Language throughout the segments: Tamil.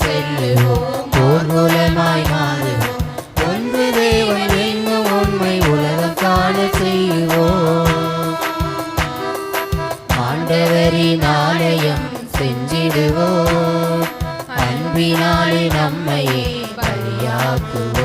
செல்லுவோம், ஊர்வலமாய் மாறுவோம். ஒன்று தேவன் என்னும் உண்மை உலகம் காண செய்வோம். ஆண்டவரின் ஆலயம் செஞ்சிடுவோம், அன்பினாலே நம்மையே பலியாக்குவோம்.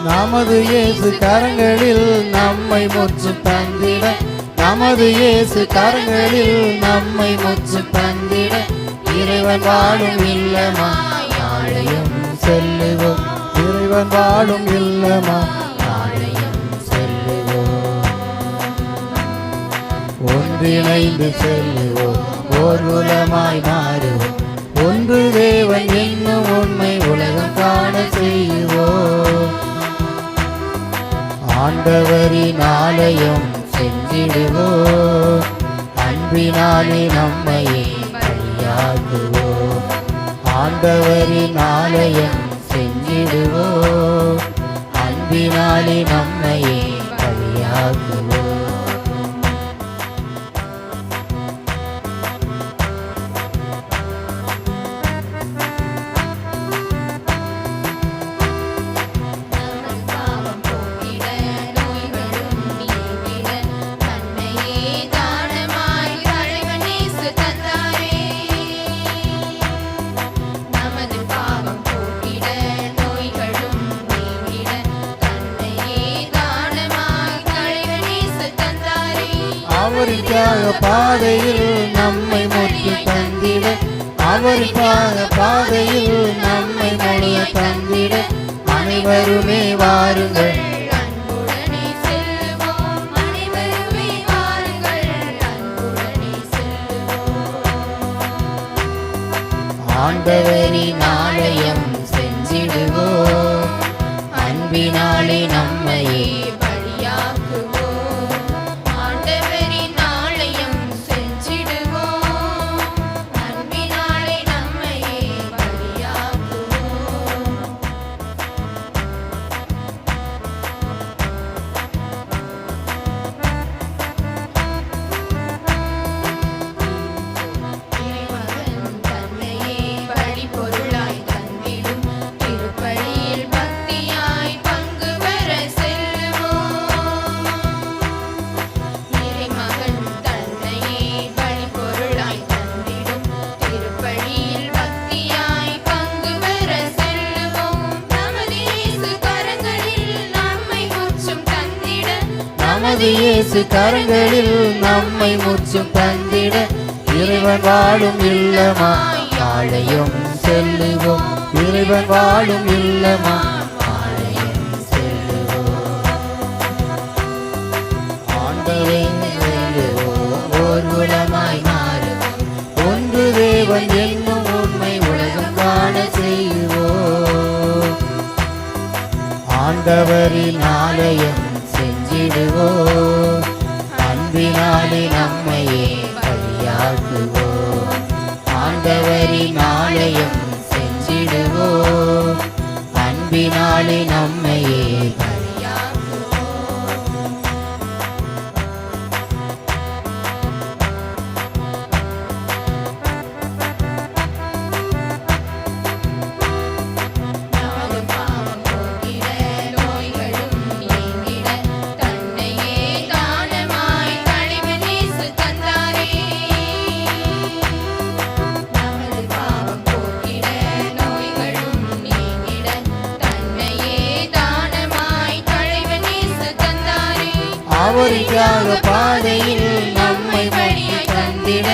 நமது இயேசு கரங்களில் நம்மை முற்றும் தந்திட, நமது இயேசு கரங்களில் நம்மை முற்றும் தந்திட, இறைவன் வாழும் இல்லமாய் ஆலயம் செல்லுவோம், இறைவன் வாழும் இல்லமாய் ஆலயம் செல்லுவோம். ஒன்றிணைந்து செல்லுவோம், ஊர்வலமாய் மாறுவோம். ஒன்று தேவன் என்னும் உண்மை உலகம் காண செய்வோம். ஆண்டவரின் ஆலயம் செஞ்சிடுவோம், அன்பினாலே நம்மையே பலியாக்குவோம். ஆண்டவரின் ஆலயம் செஞ்சிடுவோம், அன்பினாலே நம்மையே பலியாக்குவோம். அவரின் தியாக பாதையில் நம்மை முற்றி தந்திட, அவரின் தியாக பாதையில் நம்மை மொழிய தந்திட, அனைவருமே வாருங்கள் அன்புடனே செல்லுவோம், அனைவருமே வாருங்கள் அன்புடனே செல்லுவோம். ஆண்டவரின் ஆலயம் செஞ்சிடுவோம், அன்பினாலே நம்மையே நமது இயேசு கரங்களில் நம்மை முற்றும் தந்திட, இறைவன் வாழும் இல்லமாய் ஆலயம் செல்லுவோம், இறைவன் வாழும் இல்லமாய் ஆலயம் செல்லுவோம். ஆண்டவரின் செல்லுவோம், ஊர்வலமாய் மாறுவோம். ஒன்று தேவன் என்னும் உண்மை உலகம் காண செய்வோம். ஆண்டவரின் ஆலயம் செஞ்சிடுவோம், அன்பினாலே நம்மையே பலியாக்குவோம். ஆண்டவரின் ஆலயம் செஞ்சிடுவோம், அன்பினாலே நம்மையே அவரின் தியாக பாதையில் நம்மை பலியாய் தந்திட,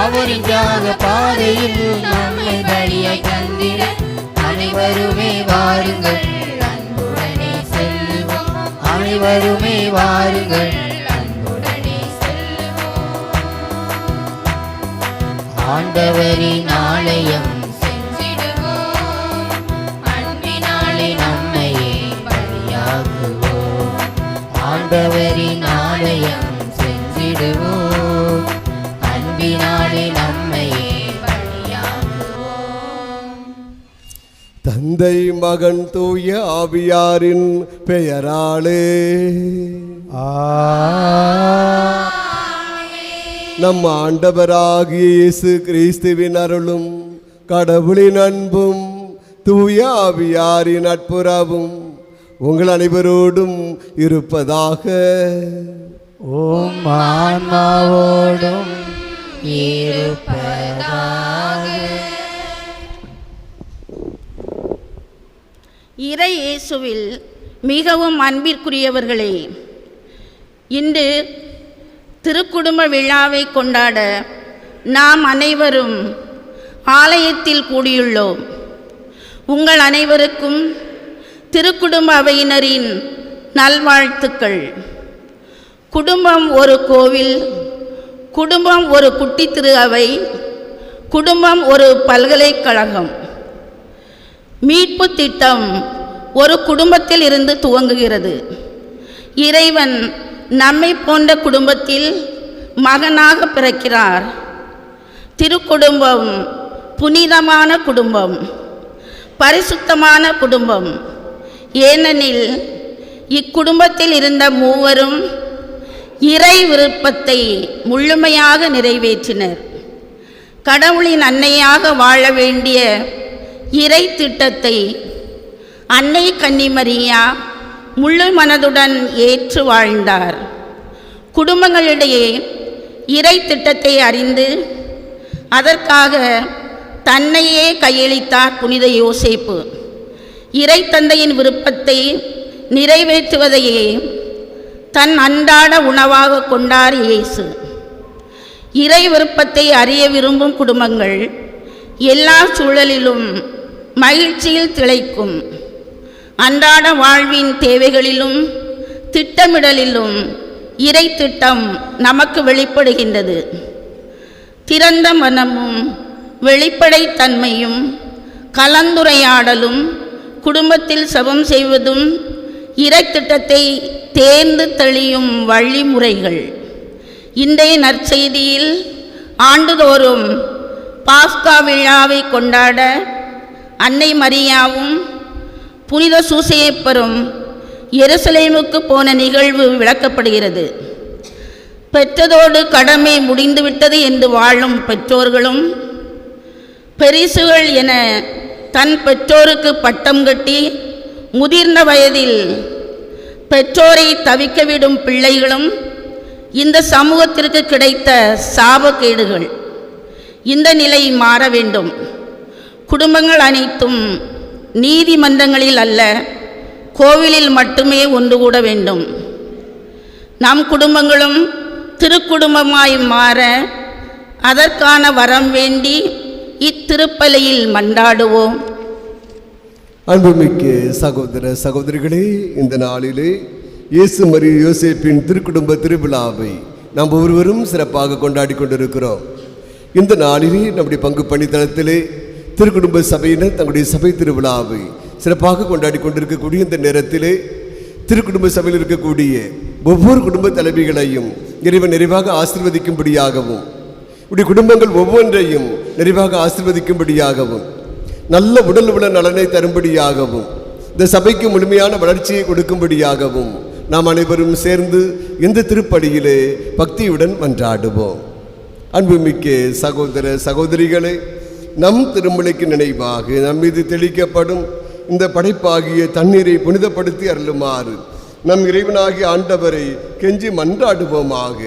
அவரின் தியாக பாதையில் நம்மை பலியாய் தந்திட, அனைவருமே வாருங்கள் அன்புடனே செல்லுவோம், அனைவருமே வாருங்கள் அன்புடனே செல்லுவோம். ஆண்டவரின் ஆலயம் சென்றிடுவோம், அன்பினாலே நம்மையே பலியாக்குவோம். ஆண்டவரின் ஆலயம் சென்றிடுவோம், அன்பினாலே நம்மையே பலியாக்குவோம். தந்தை மகன் தூய ஆவியாரின் பெயராலே நம் ஆண்டவராகிய இயேசு கிறிஸ்துவின் அருளும் கடவுளின் அன்பும் தூய ஆவியாரின் நட்புறவும் உங்கள் அனைவரோடும் இருப்பதாக. உம் ஆன்மாவோடும் இருப்பதாக. இறை இயேசுவில் மிகவும் அன்பிற்குரியவர்களே, இன்று திருக்குடும்ப விழாவை கொண்டாட நாம் அனைவரும் ஆலயத்தில் கூடியுள்ளோம். உங்கள் அனைவருக்கும் திருக்குடும்ப அவையினரின் நல்வாழ்த்துக்கள். குடும்பம் ஒரு கோவில், குடும்பம் ஒரு குட்டி திரு அவை, குடும்பம் ஒரு பல்கலைக்கழகம். மீட்பு திட்டம் ஒரு குடும்பத்தில் இருந்து துவங்குகிறது. இறைவன் நம்மை போன்ற குடும்பத்தில் மகனாக பிறக்கிறார். திருக்குடும்பம் புனிதமான குடும்பம், பரிசுத்தமான குடும்பம். ஏனெனில் இக்குடும்பத்தில் இருந்த மூவரும் இறை விருப்பத்தை முழுமையாக நிறைவேற்றினர். கடவுளின் அன்னையாக வாழ வேண்டிய இறை திட்டத்தை அன்னை கன்னிமரியா முழு மனதுடன் ஏற்று வாழ்ந்தார். குடும்பங்களிடையே இறை திட்டத்தை அறிந்து அதற்காக தன்னையே கையளித்தார் புனித யோசேப்பு. இறை தந்தையின் விருப்பத்தை நிறைவேற்றுவதையே தன் அன்றாட உணவாக கொண்டார் இயேசு. இறை விருப்பத்தை அறிய விரும்பும் குடும்பங்கள் எல்லா சூழலிலும் மகிழ்ச்சியில் திளைக்கும். அன்றாட வாழ்வின் தேவைகளிலும் திட்டமிடலிலும் இறை திட்டம் நமக்கு வெளிப்படுகின்றது. திறந்த மனமும் வெளிப்படைத்தன்மையும் கலந்துரையாடலும் குடும்பத்தில் செபம் செய்வதும் இறை திட்டத்தை தேர்ந்து தெளியும் வழிமுறைகள். இன்றைய நற்செய்தியில் ஆண்டுதோறும் பாஸ்கா விழாவை கொண்டாட அன்னை மரியாவும் புனித சூசையப்பரும் எருசலேமுக்கு போன நிகழ்வு விளக்கப்படுகிறது. பெற்றதோடு கடமை முடிந்துவிட்டது என்று வாழும் பெற்றோர்களும் பெரிசுகள் என தன் பெற்றோருக்கு பட்டம் கட்டி முதிர்ந்த வயதில் பெற்றோரை தவிக்கவிடும் பிள்ளைகளும் இந்த சமூகத்திற்கு கிடைத்த சாபக்கேடுகள். இந்த நிலை மாற வேண்டும். குடும்பங்கள் அனைத்தும் நீதிமன்றங்களில் அல்ல, கோவிலில் மட்டுமே ஒன்று கூட வேண்டும். நம் குடும்பங்களும் திருக்குடும்பமாய் மாற அதற்கான வரம் வேண்டி இத்திருப்பலியில் மன்றாடுவோம். அன்புமிக்க சகோதர சகோதரிகளே, இந்த நாளிலே இயேசு மரி யோசேப்பின் திருக்குடும்ப திருவிழாவை நாம் ஒவ்வொருவரும் சிறப்பாக கொண்டாடி கொண்டிருக்கிறோம். இந்த நாளிலே நம்முடைய பங்கு பணித்தளத்திலே திருக்குடும்ப சபையினர் தங்களுடைய சபை திருவிழாவை சிறப்பாக கொண்டாடி கொண்டிருக்கக்கூடிய இந்த நேரத்திலே திருக்குடும்ப சபையில் இருக்கக்கூடிய ஒவ்வொரு குடும்ப தலைவிகளையும் இறைவன் நிறைவாக ஆசீர்வதிக்கும்படியாகவும், இப்படி குடும்பங்கள் ஒவ்வொன்றையும் நிறைவாக ஆசீர்வதிக்கும்படியாகவும், நல்ல உடல் உள்ள நலனை தரும்படியாகவும், இந்த சபைக்கு முழுமையான வளர்ச்சியை கொடுக்கும்படியாகவும் நாம் அனைவரும் சேர்ந்து இந்த திருப்பலியிலே பக்தியுடன் மன்றாடுவோம். அன்புமிக்க சகோதர சகோதரிகளே, நம் திருமலைக்கு நினைவாக நம் மீது தெளிக்கப்படும் இந்த படைப்பாகிய தண்ணீரை புனிதப்படுத்தி அருளுமாறு நம் இறைவனாகிய ஆண்டவரை கெஞ்சி மன்றாடுவோமாக.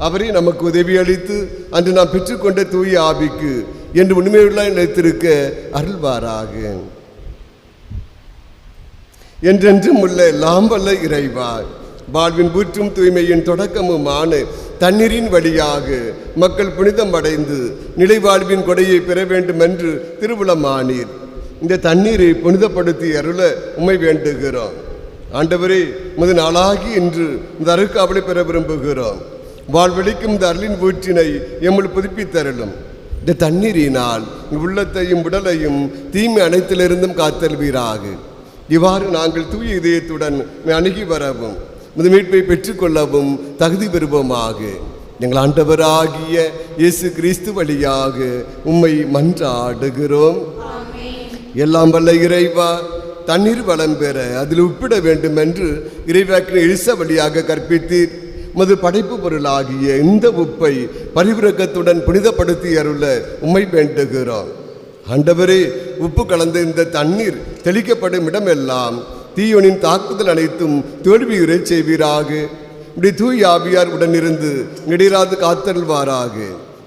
அவரை நமக்கு உதவி அளித்து அன்று நாம் பெற்றுக்கொண்ட தூய ஆவிக்கு என்று உண்மையுள்ள நிலைத்திருக்க அருள்வாராக. என்றென்றும் உள்ள எல்லாம் வல்ல இறைவா, வாழ்வின் ஊற்றும் தூய்மையின் தொடக்கமுமான தண்ணீரின் வழியாக மக்கள் புனிதம் அடைந்து நிலைவாழ்வின் கொடையை பெற வேண்டும் என்று திருவுளமானீர். இந்த தண்ணீரை புனிதப்படுத்தி அருள உம்மை வேண்டுகிறோம். ஆண்டவரே, முத நாளாகி இன்று இந்த அருட்காவலை பெற விரும்புகிறோம். வாழ்வழிக்கும் இந்த அருளின் ஊற்றினை எம்முள் புதுப்பித்தருளும். இந்த தண்ணீரினால் உள்ளத்தையும் உடலையும் தீமை அனைத்திலிருந்தும் காத்தல்வீராக. இவ்வாறு நாங்கள் தூய இதயத்துடன் அணுகி வரவும் மீட்பை பெற்றுக்கொள்ளவும் தகுதி பெறுவோமாக. எங்கள் ஆண்டவராகிய இயேசு கிறிஸ்து வழியாக உம்மை மன்றாடுகிறோம். எல்லாம் வல்ல இறைவா, தண்ணீர் வளம் பெற அதில் உப்பிட வேண்டும் என்று இறைவாக்கினை இழிச வழியாக கற்பித்தீர். மது படைப்பு பொருளாகிய இந்த உப்பை பரிவிரக்கத்துடன் புனிதப்படுத்தி அருள உம்மை வேண்டுகிறோம். ஆண்டவரே, உப்பு கலந்த இந்த தண்ணீர் தெளிக்கப்படும் இடமெல்லாம் தீயோனின் தாக்குதல் அனைத்தும் தோல்வியுறை செய்வீராக. இப்படி தூய் ஆவியார் உடனிருந்து இடையிறாது காத்தல்வாராக.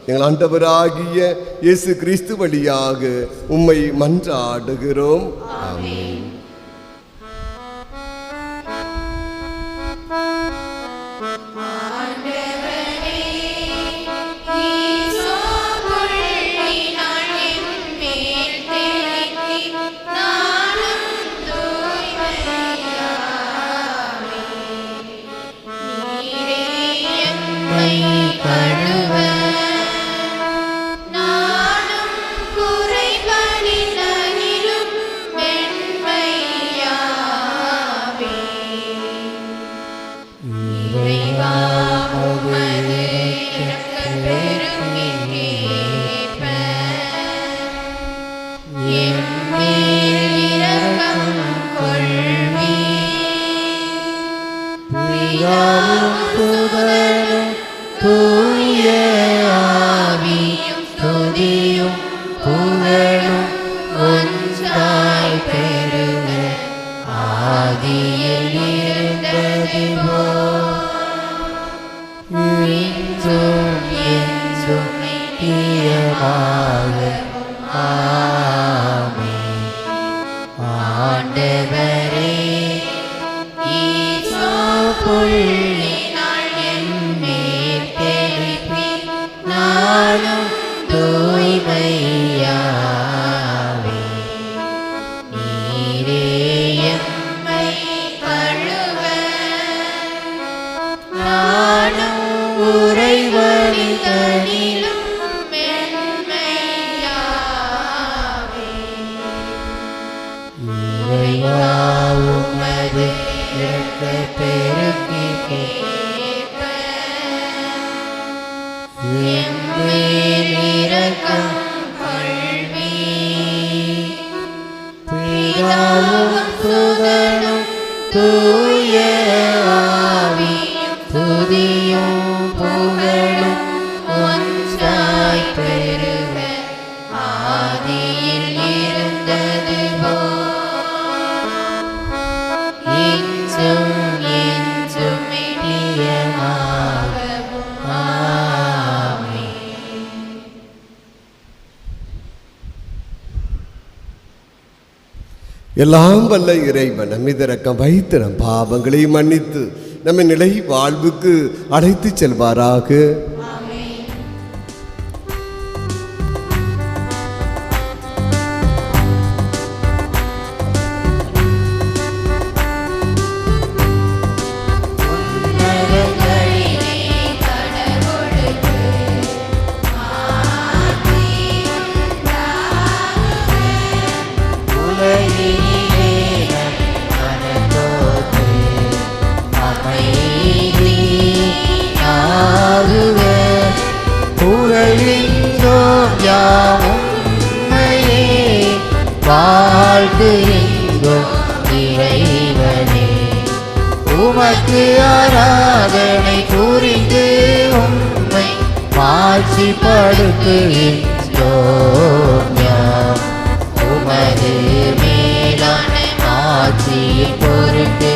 எங்கள் ஆண்டவராகிய இயேசு கிறிஸ்து வழியாக உம்மை மன்றாடுகிறோம். ஆமென். எல்லாம் வல்ல இறைவன் நம்மீது இரக்கம் வைத்து நம் பாவங்களை மன்னித்து நம்மை நிலை வாழ்வுக்கு அழைத்து செல்வாராக. உமக்கு ஆராதனை புரிந்து உம்மை மாட்சிப்படுத்துகின்றோம். உமது மேலான ஆட்சியின் பொருட்டு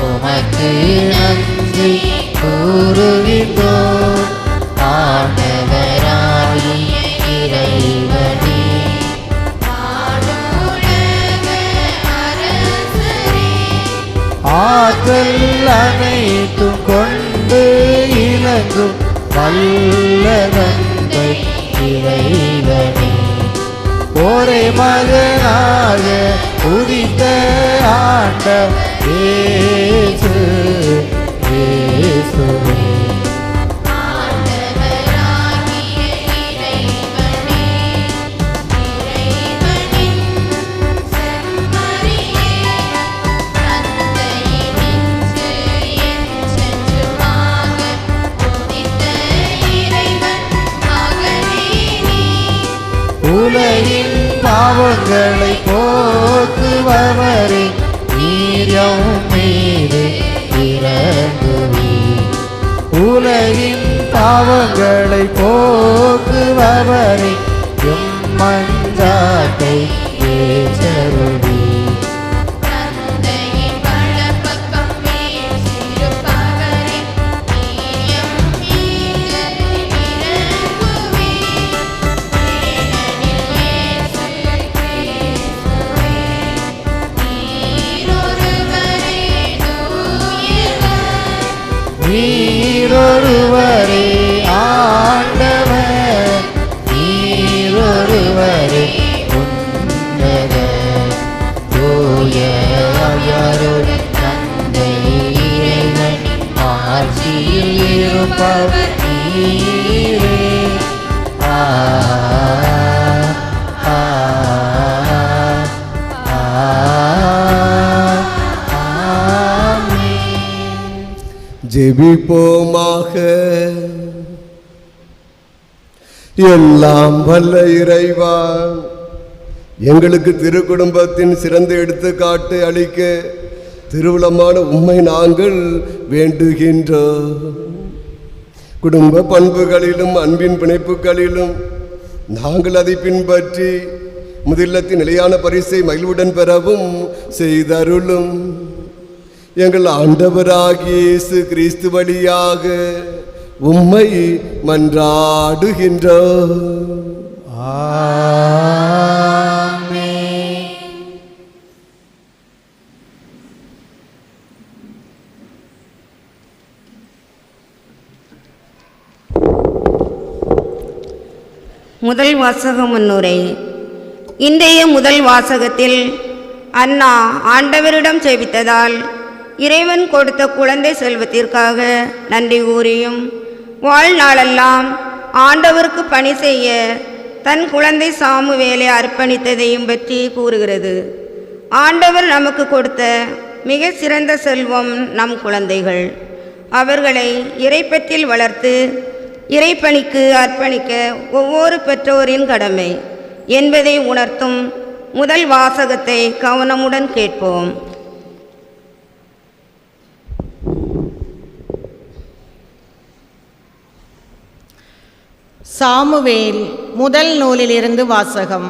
உமக்கு நன்றி கூறுகின்றோம். ஆண்டவராகிய இறைவனே, ஆற்றல் அனைத்தும் கொண்டு இலங்கும் வல்ல தந்தை இறைவனே, ஒரே மகனாக உதித்த ஆண்டவர் இயேசு இயேசுவே, ஆண்டவராகிய இறைவனே, உலகின் பாவங்களை போக்குபவரே, நீரம் மீது இறங்குவீர். உலகின் பாவங்களை போக்குபவரே, எம் மன்றாட்டை ஏற்றருளீர். தந்தையின் வலப்பக்கம் வீற்றிருப்பவரே, நீயம் மீது இறங்குவீர். ஏனெனில் இயேசு கிறிஸ்துவே, நீரொருவரே தூயவர். நீரொருவரே ஆண்டவர், நீரொருவரே உன்னதர். தூய ஆவியாரோடு தந்தை இறைவன் ஆட்சியில் இருப்பவர் நீரே. ஆ ஆ ஆமென். ஜெபிப்போமாக. எல்லாம் வல்ல இறைவா, எங்களுக்கு திருக்குடும்பத்தின் சிறந்த எடுத்துக்காட்டு அளிக்க திருவுளமான உம்மை நாங்கள் வேண்டுகின்றோம். குடும்ப பண்புகளிலும் அன்பின் பிணைப்புகளிலும் நாங்கள் அதை பின்பற்றி முதிர்லத்தின் நிலையான பரிசை மகிழ்வுடன் பெறவும் செய்தருளும். எங்கள் ஆண்டவராகிய இயேசு கிறிஸ்து வழியாக உம்மை மன்றாடுகின்றோம். ஆமென். முதல் வாசக முன்னுரை. இன்றைய முதல் வாசகத்தில் அன்னா ஆண்டவரிடம் ஜெபித்ததால் இறைவன் கொடுத்த குழந்தை செல்வத்திற்காக நன்றி கூறியும், வாழ்நாளெல்லாம் ஆண்டவருக்கு பணி செய்ய தன் குழந்தை சாமுவேலை அர்ப்பணித்ததையும் பற்றி கூறுகிறது. ஆண்டவர் நமக்கு கொடுத்த மிக சிறந்த செல்வம் நம் குழந்தைகள். அவர்களை இறைப்பற்றில் வளர்த்து இறைப்பணிக்கு அர்ப்பணிக்க ஒவ்வொரு பெற்றோரின் கடமை என்பதை உணர்த்தும் முதல் வாசகத்தை கவனமுடன் கேட்போம். சாமுவேல் முதல் நூலிலிருந்து வாசகம்.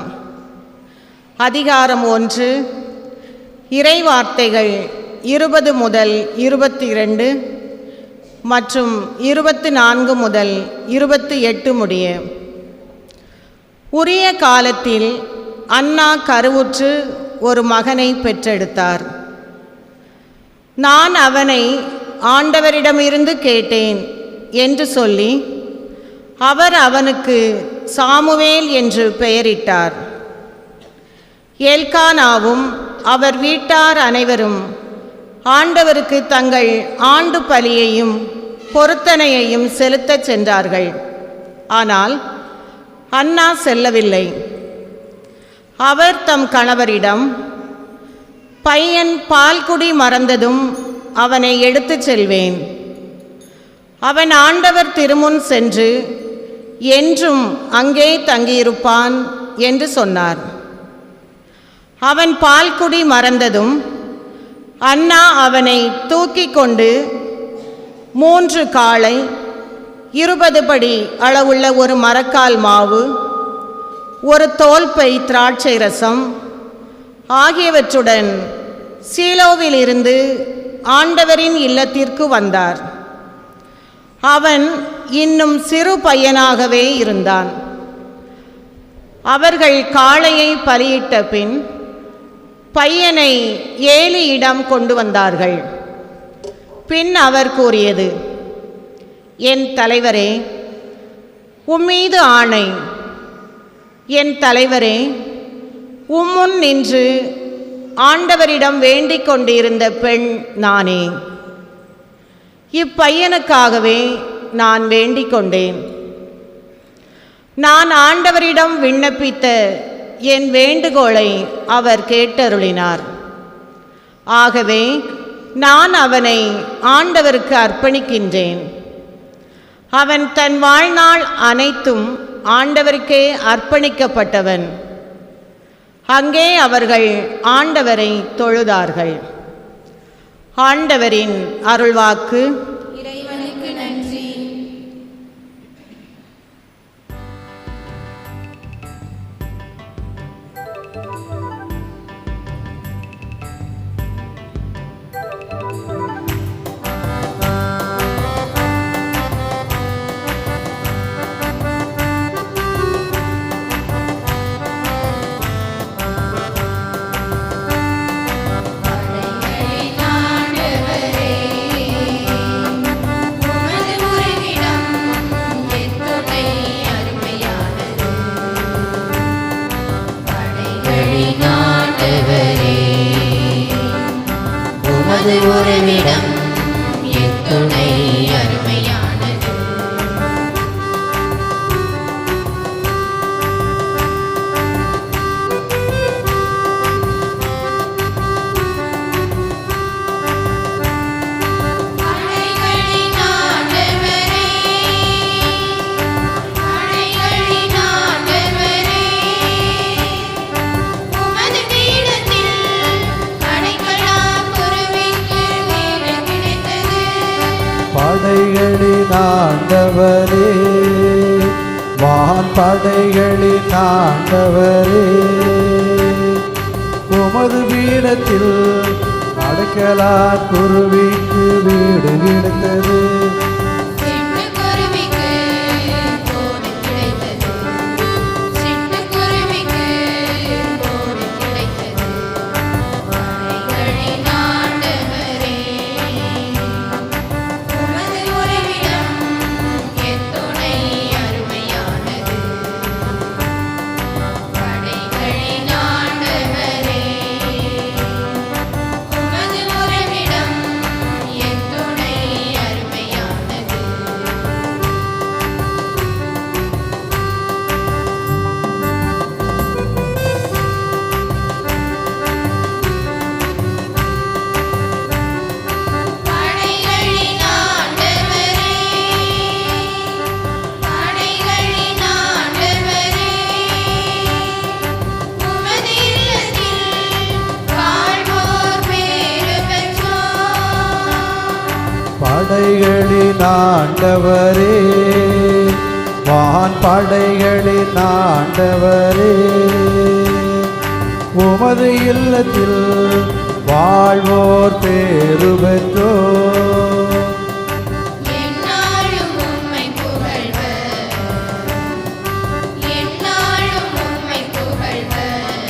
அதிகாரம் 1. இறைவார்த்தைகள் 20 முதல் 22 மற்றும் 24 முதல் 28 முடிய. உரிய காலத்தில் அன்னா கருவுற்று ஒரு மகனை பெற்றெடுத்தார். நான் அவனை ஆண்டவரிடமிருந்து கேட்டேன் என்று சொல்லி அவர் அவனுக்கு சாமுவேல் என்று பெயரிட்டார். எல்கானாவும் அவர் வீட்டார் அனைவரும் ஆண்டவருக்கு தங்கள் ஆண்டு பலியையும் பொருத்தனையையும் செலுத்தச் சென்றார்கள். ஆனால் அன்னா செல்லவில்லை. அவர் தம் கணவரிடம், பையன் பால்குடி மறந்ததும் அவனை எடுத்துச் செல்வேன். அவன் ஆண்டவர் திருமுன் சென்று என்றும் அங்கே தங்கியிருப்பான் என்று சொன்னார். அவன் பால்குடி மறந்ததும் அன்னா அவனை தூக்கி கொண்டு 3 காளை, 20 படி அளவுள்ள ஒரு மரக்கால் மாவு, ஒரு தோல்பை திராட்சை ரசம் ஆகியவற்றுடன் சீலோவிலிருந்து ஆண்டவரின் இல்லத்திற்கு வந்தார். அவன் இன்னும் சிறு பையனாகவே இருந்தான். அவர்கள் காளையை பலியிட்ட பின் பையனை ஏலியிடம் கொண்டு வந்தார்கள். பின் அவர் கூறியது, என் தலைவரே, உம்மீது ஆணை. என் தலைவரே, உம்முன் நின்று ஆண்டவரிடம் வேண்டிக் கொண்டிருந்த பெண் நானே. இப்பையனுக்காகவே நான் வேண்டிக் கொண்டேன். நான் ஆண்டவரிடம் விண்ணப்பித்த என் வேண்டுகோளை அவர் கேட்டருளினார். ஆகவே நான் அவனை ஆண்டவருக்கு அர்ப்பணிக்கின்றேன். அவன் தன் வாழ்நாள் அனைத்தும் ஆண்டவருக்கே அர்ப்பணிக்கப்பட்டவன். அங்கே அவர்கள் ஆண்டவரை தொழுதார்கள். ஆண்டவரின் அருள்வாக்கு. இறைவனுக்கு நன்றி. படைகளின் ஆண்டவரே, உமது உறைவிடம் எத்துணை அருமையானது. படைகளின் ஆண்டவரே, உமது உறைவிடம் எத்துணை அருமையானது. படைகளின் ஆண்டவரே, படைகளின் ஆண்டவரே, உமது பீடத்தில் அடைக்கலம் குருவிக்கு வீடு கிடைத்தது. படைகளின் ஆண்டவரே, வான் படைகளின் ஆண்டவரே, உமது பீடத்தில் அடைக்கலார் குருவிக்கு வீடு கிடைத்தது. சிட்டுக்குருவிக்கு கோடு கிடைத்தது. சிட்டுக்குருவிக்கு கோடு கிடைத்தது. படைகளின் ஆண்டவரே, உமது உறைவிடம் எத்துணை அருமையானது. படைகளின் ஆண்டவரே, உமது உறைவிடம் எத்துணை அருமையானது. படைகளின் ஆண்டவரே, படைகளின் ஆண்டவரே, உமது இல்லத்தில் வாழ்வோர் பேறு பெற்றோர். படைகளின் ஆண்டவரே, வான் படைகளின் ஆண்டவரே, உமது இல்லத்தில் வாழ்வோர் பேறு பெற்றோர். எந்நாளும் உம்மை புகழ்வர், எந்நாளும் உம்மை புகழ்வர்.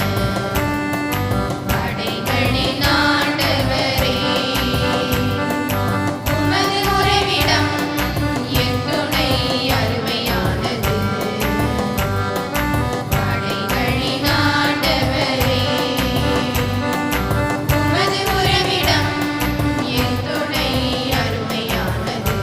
படைகளின் ஆண்டவரே, உமது உறைவிடம் எத்துணை அருமையானது. படைகளின் ஆண்டவரே, உமது உறைவிடம் எத்துணை அருமையானது.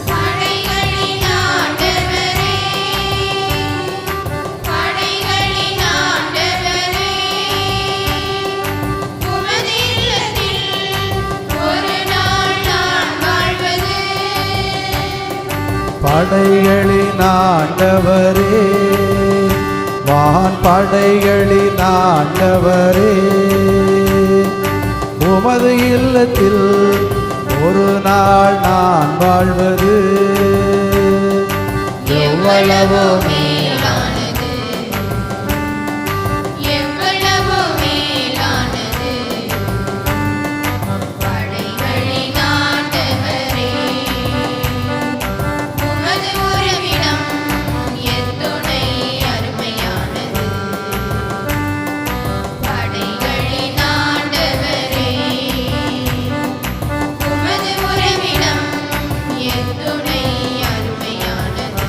படைகளின் ஆண்டவரே, படைகளின் ஆண்டவரே, உமது இல்லத்தில் ஒரு நாள் நான் வாழ்வது. படைகளின் ஆண்டவரே, வான் படைகளின் ஆண்டவரே, உமது இல்லத்தில் ஒரு நாள் நான் வாழ்வது எவ்வளவோ மேலானது, எவ்வளவோ மேலானது. படைகளின் ஆண்டவரே, உமது உறைவிடம் எத்துணை அருமையானது. படைகளின் ஆண்டவரே, உமது உறைவிடம் எத்துணை அருமையானது.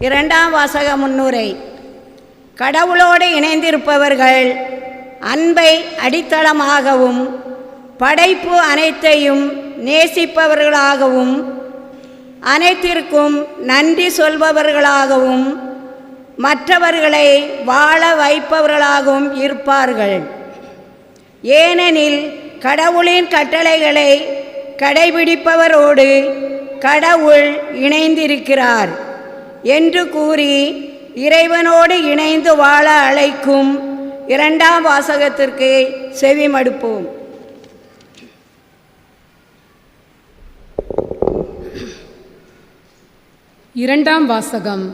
இரண்டாம் வாசக முன்னுரை. கடவுளோடு இணைந்திருப்பவர்கள் அன்பை அடித்தளமாகவும் படைப்பு அனைத்தையும் நேசிப்பவர்களாகவும் அனைத்திற்கும் நன்றி சொல்பவர்களாகவும் மற்றவர்களை வாழ வைப்பவர்களாகவும் இருப்பார்கள். ஏனெனில் கடவுளின் கட்டளைகளை கடைபிடிப்பவரோடு கடவுள் இணைந்திருக்கிறார் என்று கூறி இறைவனோடு இணைந்து வாழ அழைக்கும் இரண்டாம் வாசகத்திற்கு செவிமடுப்போம். இரண்டாம் வாசகம்.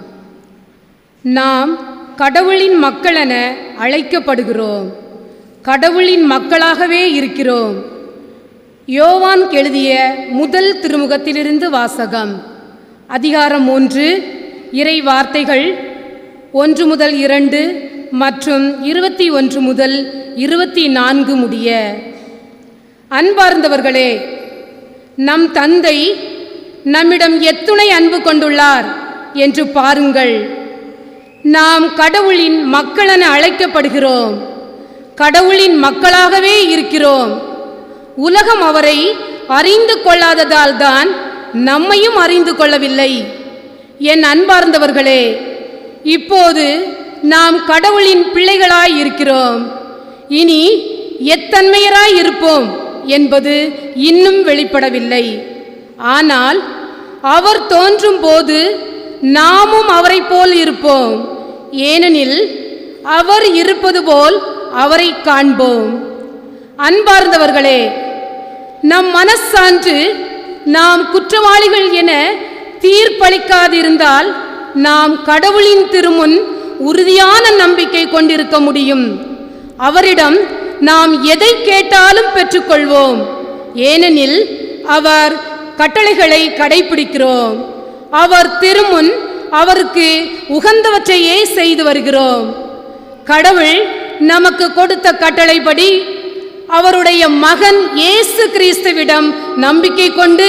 நாம் கடவுளின் மக்களென அழைக்கப்படுகிறோம். கடவுளின் மக்களாகவே இருக்கிறோம். யோவான் எழுதிய முதல் திருமுகத்திலிருந்து வாசகம். அதிகாரம் 3, இறை வார்த்தைகள் 1 முதல் 2 மற்றும் 21 முதல் 24 முடிய. அன்பார்ந்தவர்களே, நம் தந்தை நம்மிடம் எத்துணை அன்பு கொண்டுள்ளார் என்று பாருங்கள். நாம் கடவுளின் மக்களென அழைக்கப்படுகிறோம். கடவுளின் மக்களாகவே இருக்கிறோம். உலகம் அவரை அறிந்து கொள்ளாததால் தான் நம்மையும் அறிந்து கொள்ளவில்லை. என் அன்பார்ந்தவர்களே, இப்போது நாம் கடவுளின் பிள்ளைகளாய் இருக்கிறோம். இனி எத்தன்மையராய் இருப்போம் என்பது இன்னும் வெளிப்படவில்லை. ஆனால் அவர் தோன்றும் போது நாமும் அவரை போல் இருப்போம். ஏனெனில் அவர் இருப்பது போல் அவரை காண்போம். அன்பார்ந்தவர்களே, நம் மனச்சான்று நாம் குற்றவாளிகள் என தீர்ப்பளிக்காதிருந்தால் நாம் கடவுளின் திருமுன் உறுதியான நம்பிக்கை கொண்டிருக்க முடியும். அவரிடம் நாம் எதை கேட்டாலும் பெற்றுக்கொள்வோம். ஏனெனில் அவர் கட்டளைகளை கடைபிடிக்கிறோம். அவர் திருமுன் அவருக்கு உகந்தவற்றையே செய்து வருகிறோம். கடவுள் நமக்கு கொடுத்த கட்டளைப்படி அவருடைய மகன் இயேசு கிறிஸ்துவிடம் நம்பிக்கை கொண்டு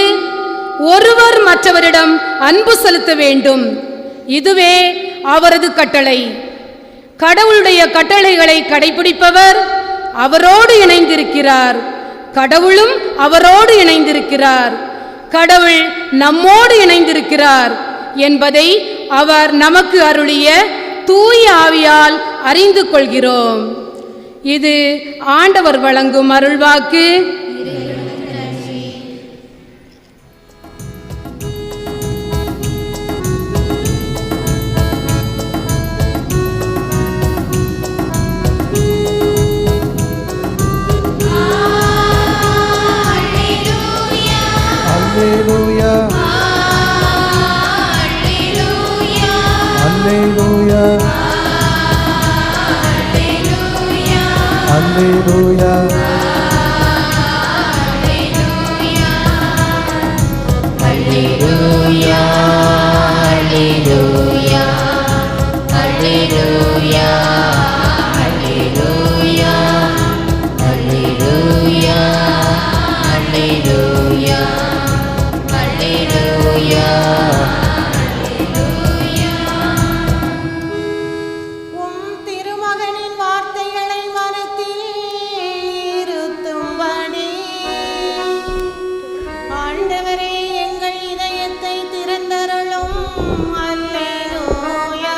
ஒருவர் மற்றவரிடம் அன்பு செலுத்த வேண்டும். இதுவே அவரது கட்டளை. கடவுளுடைய கட்டளைகளை கடைபிடிப்பவர் அவரோடு இணைந்திருக்கிறார். கடவுளும் அவரோடு இணைந்திருக்கிறார். கடவுள் நம்மோடு இணைந்திருக்கிறார் என்பதை அவர் நமக்கு அருளிய தூய ஆவியால் அறிந்து கொள்கிறோம். இது ஆண்டவர் வழங்கும் அருள்வாக்கு. அல்லேலூயா, அல்லேலூயா, அல்லேலூயா, அல்லேலூயா, அல்லேலூயா, அல்லேலூயா, அல்லேலூயா, அல்லேலூயா, அல்லேலூயா, அல்லேலூயா. உம் திருமகனின் வார்த்தைகளை மனத்தில் இருத்தும்படி ஆண்டவரே எங்கள் இதயத்தை திறந்தருளும். அல்லேலூயா.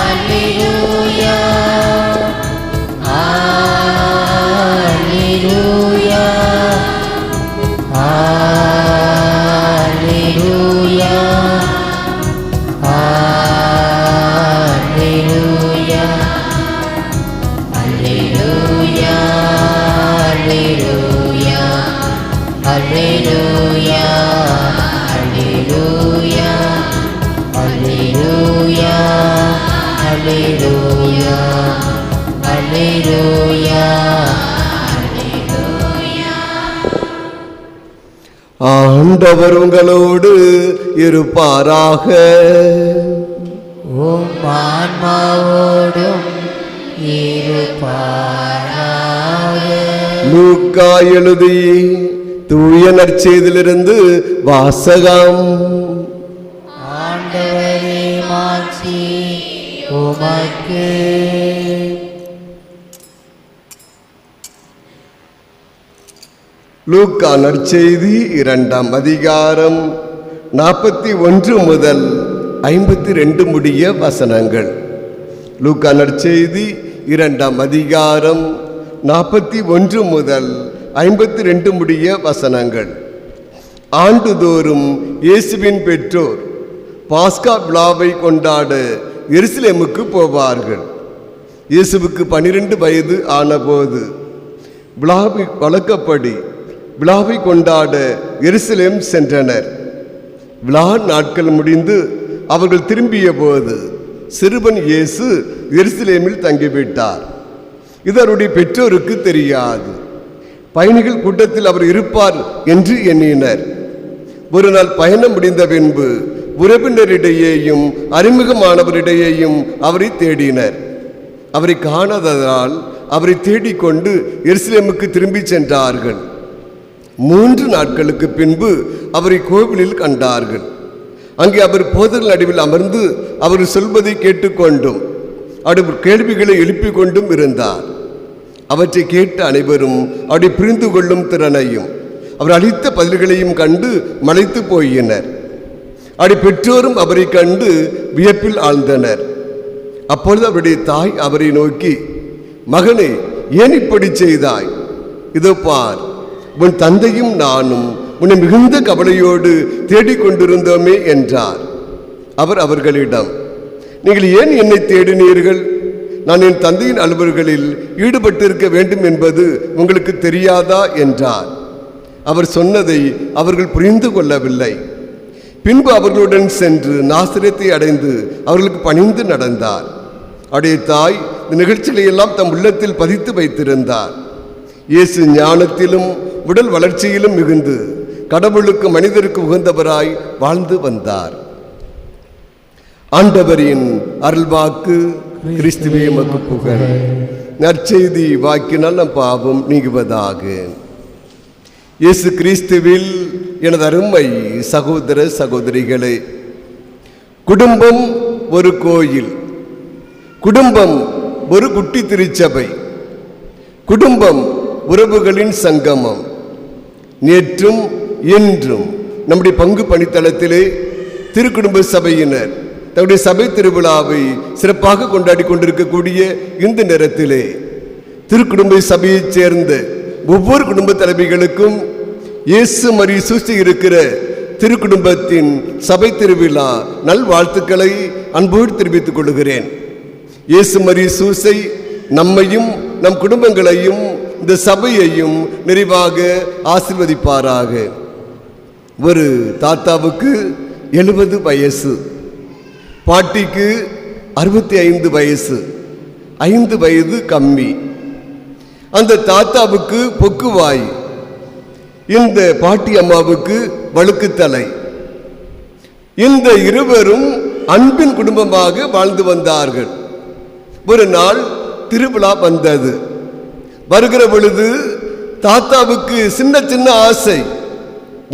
அல்லேலூயா, அல்லேலூயா, அல்லேலூயா, அல்லேலூயா, அல்லேலூயா, அல்லேலூயா, அல்லேலூயா, அல்லேலூயா, அல்லேலூயா, அல்லேலூயா, அல்லேலூயா. ஆண்டவர் உங்களோடு இருப்பாராக. உம் ஆன்மாவோடும் இருப்பாராக. லூக்கா எழுதி தூய நற்செய்தியிலிருந்து வாசகம். ஆண்டவரே மாட்சி உமக்கே. லூக்கா நற்செய்தி 2ஆம் அதிகாரம் 41 முதல் 52 முடிய வசனங்கள். லூக்கா நற்செய்தி 2ஆம் அதிகாரம் 41 முதல் 52 முடிய வசனங்கள். ஆண்டுதோறும் இயேசுவின் பெற்றோர் பாஸ்கா விழாவை கொண்டாட எருசலேமுக்கு போவார்கள். இயேசுவுக்கு 12 வயது ஆனபோது வழக்கப்படி விழாவை கொண்டாட எருசலேம் சென்றனர். விழா நாட்கள் முடிந்து அவர்கள் திரும்பிய போது சிறுவன் இயேசு எருசலேமில் தங்கிவிட்டார். இது அவருடைய பெற்றோருக்கு தெரியாது. பயணிகள் கூட்டத்தில் அவர் இருப்பார் என்று எண்ணினர். ஒரு நாள் பயணம் முடிந்த பின்பு உறவினரிடையேயும் அறிமுகமானவரிடையேயும் அவரை தேடினர். அவரை காணாததால் அவரை தேடிக்கொண்டு எருசலேமுக்கு திரும்பி சென்றார்கள். 3 நாட்களுக்கு பின்பு அவரை கோவிலில் கண்டார்கள். அங்கே அவர் போதகர் நடுவில் அமர்ந்து அவர் சொல்வதை கேட்டுக்கொண்டும் அவர் கேள்விகளை எழுப்பிக் கொண்டும் இருந்தார். அவற்றை கேட்ட அனைவரும் அவரை புரிந்து கொள்ளும் திறனையும் அவர் அளித்த பதில்களையும் கண்டு மலைத்து போயினர். அவருடைய பெற்றோரும் அவரை கண்டு வியப்பில் ஆழ்ந்தனர். அப்பொழுது அவருடைய தாய் அவரை நோக்கி, மகனே, ஏன் இப்படி செய்தாய்? இதோ பார், உன் தந்தையும் நானும் உன்னை மிகுந்த கவலையோடு தேடிக்கொண்டிருந்தோமே என்றார். அவர் அவர்களிடம், நீங்கள் ஏன் என்னை தேடினீர்கள்? நான் என் தந்தையின் அலுவல்களில் ஈடுபட்டிருக்க வேண்டும் என்பது உங்களுக்கு தெரியாதா என்றார். அவர் சொன்னதை அவர்கள் புரிந்து கொள்ளவில்லை. பின்பு அவர்களுடன் சென்று நாசரேத்தை அடைந்து அவர்களுக்கு பணிந்து நடந்தார். அவருடைய தாய் இந்த நிகழ்ச்சிகளை எல்லாம் தம் உள்ளத்தில் பதித்து வைத்திருந்தார். இயேசு ஞானத்திலும் உடல் வளர்ச்சியிலும் மிகுந்து கடவுளுக்கு மனிதருக்கு உகந்தவராய் வாழ்ந்து வந்தார். ஆண்டவரின் அருள்வாக்கு. கிறிஸ்துவே உமக்கு புகழ். நற்செய்தி வாக்கினால் நம் பாவம் நீங்குவதாக. இயேசு கிறிஸ்துவில் எனது அருமை சகோதர சகோதரிகளே, குடும்பம் ஒரு கோயில், குடும்பம் ஒரு குட்டி திருச்சபை, குடும்பம் உறவுகளின் சங்கமம். நேற்றும் இன்றும் நம்முடைய பங்கு பணித்தளத்திலே திருக்குடும்ப சபையினர் தன்னுடைய சபை திருவிழாவை சிறப்பாக கொண்டாடி கொண்டிருக்கக்கூடிய இந்த நேரத்திலே திருக்குடும்ப சபையைச் சேர்ந்த ஒவ்வொரு குடும்ப தலைவிகளுக்கும் இயேசு மரி சூசி இருக்கிற திருக்குடும்பத்தின் சபை திருவிழா நல்வாழ்த்துக்களை அன்போடு தெரிவித்துக் கொள்கிறேன். இயேசு மரி சூசை நம்மையும் நம் குடும்பங்களையும் இந்த சபையையும் நிறைவாக ஆசீர்வதிப்பாராக. ஒரு தாத்தாவுக்கு 70 வயசு, பாட்டிக்கு 65 வயசு, 5 வயது கம்மி. அந்த தாத்தாவுக்கு பொக்குவாய், இந்த பாட்டி அம்மாவுக்கு வழுக்குத்தலை. இந்த இருவரும் அன்பின் குடும்பமாக வாழ்ந்து வந்தார்கள். ஒரு நாள் திருவிழா வந்தது. வருகிற பொழுது தாத்தாவுக்கு சின்ன சின்ன ஆசை.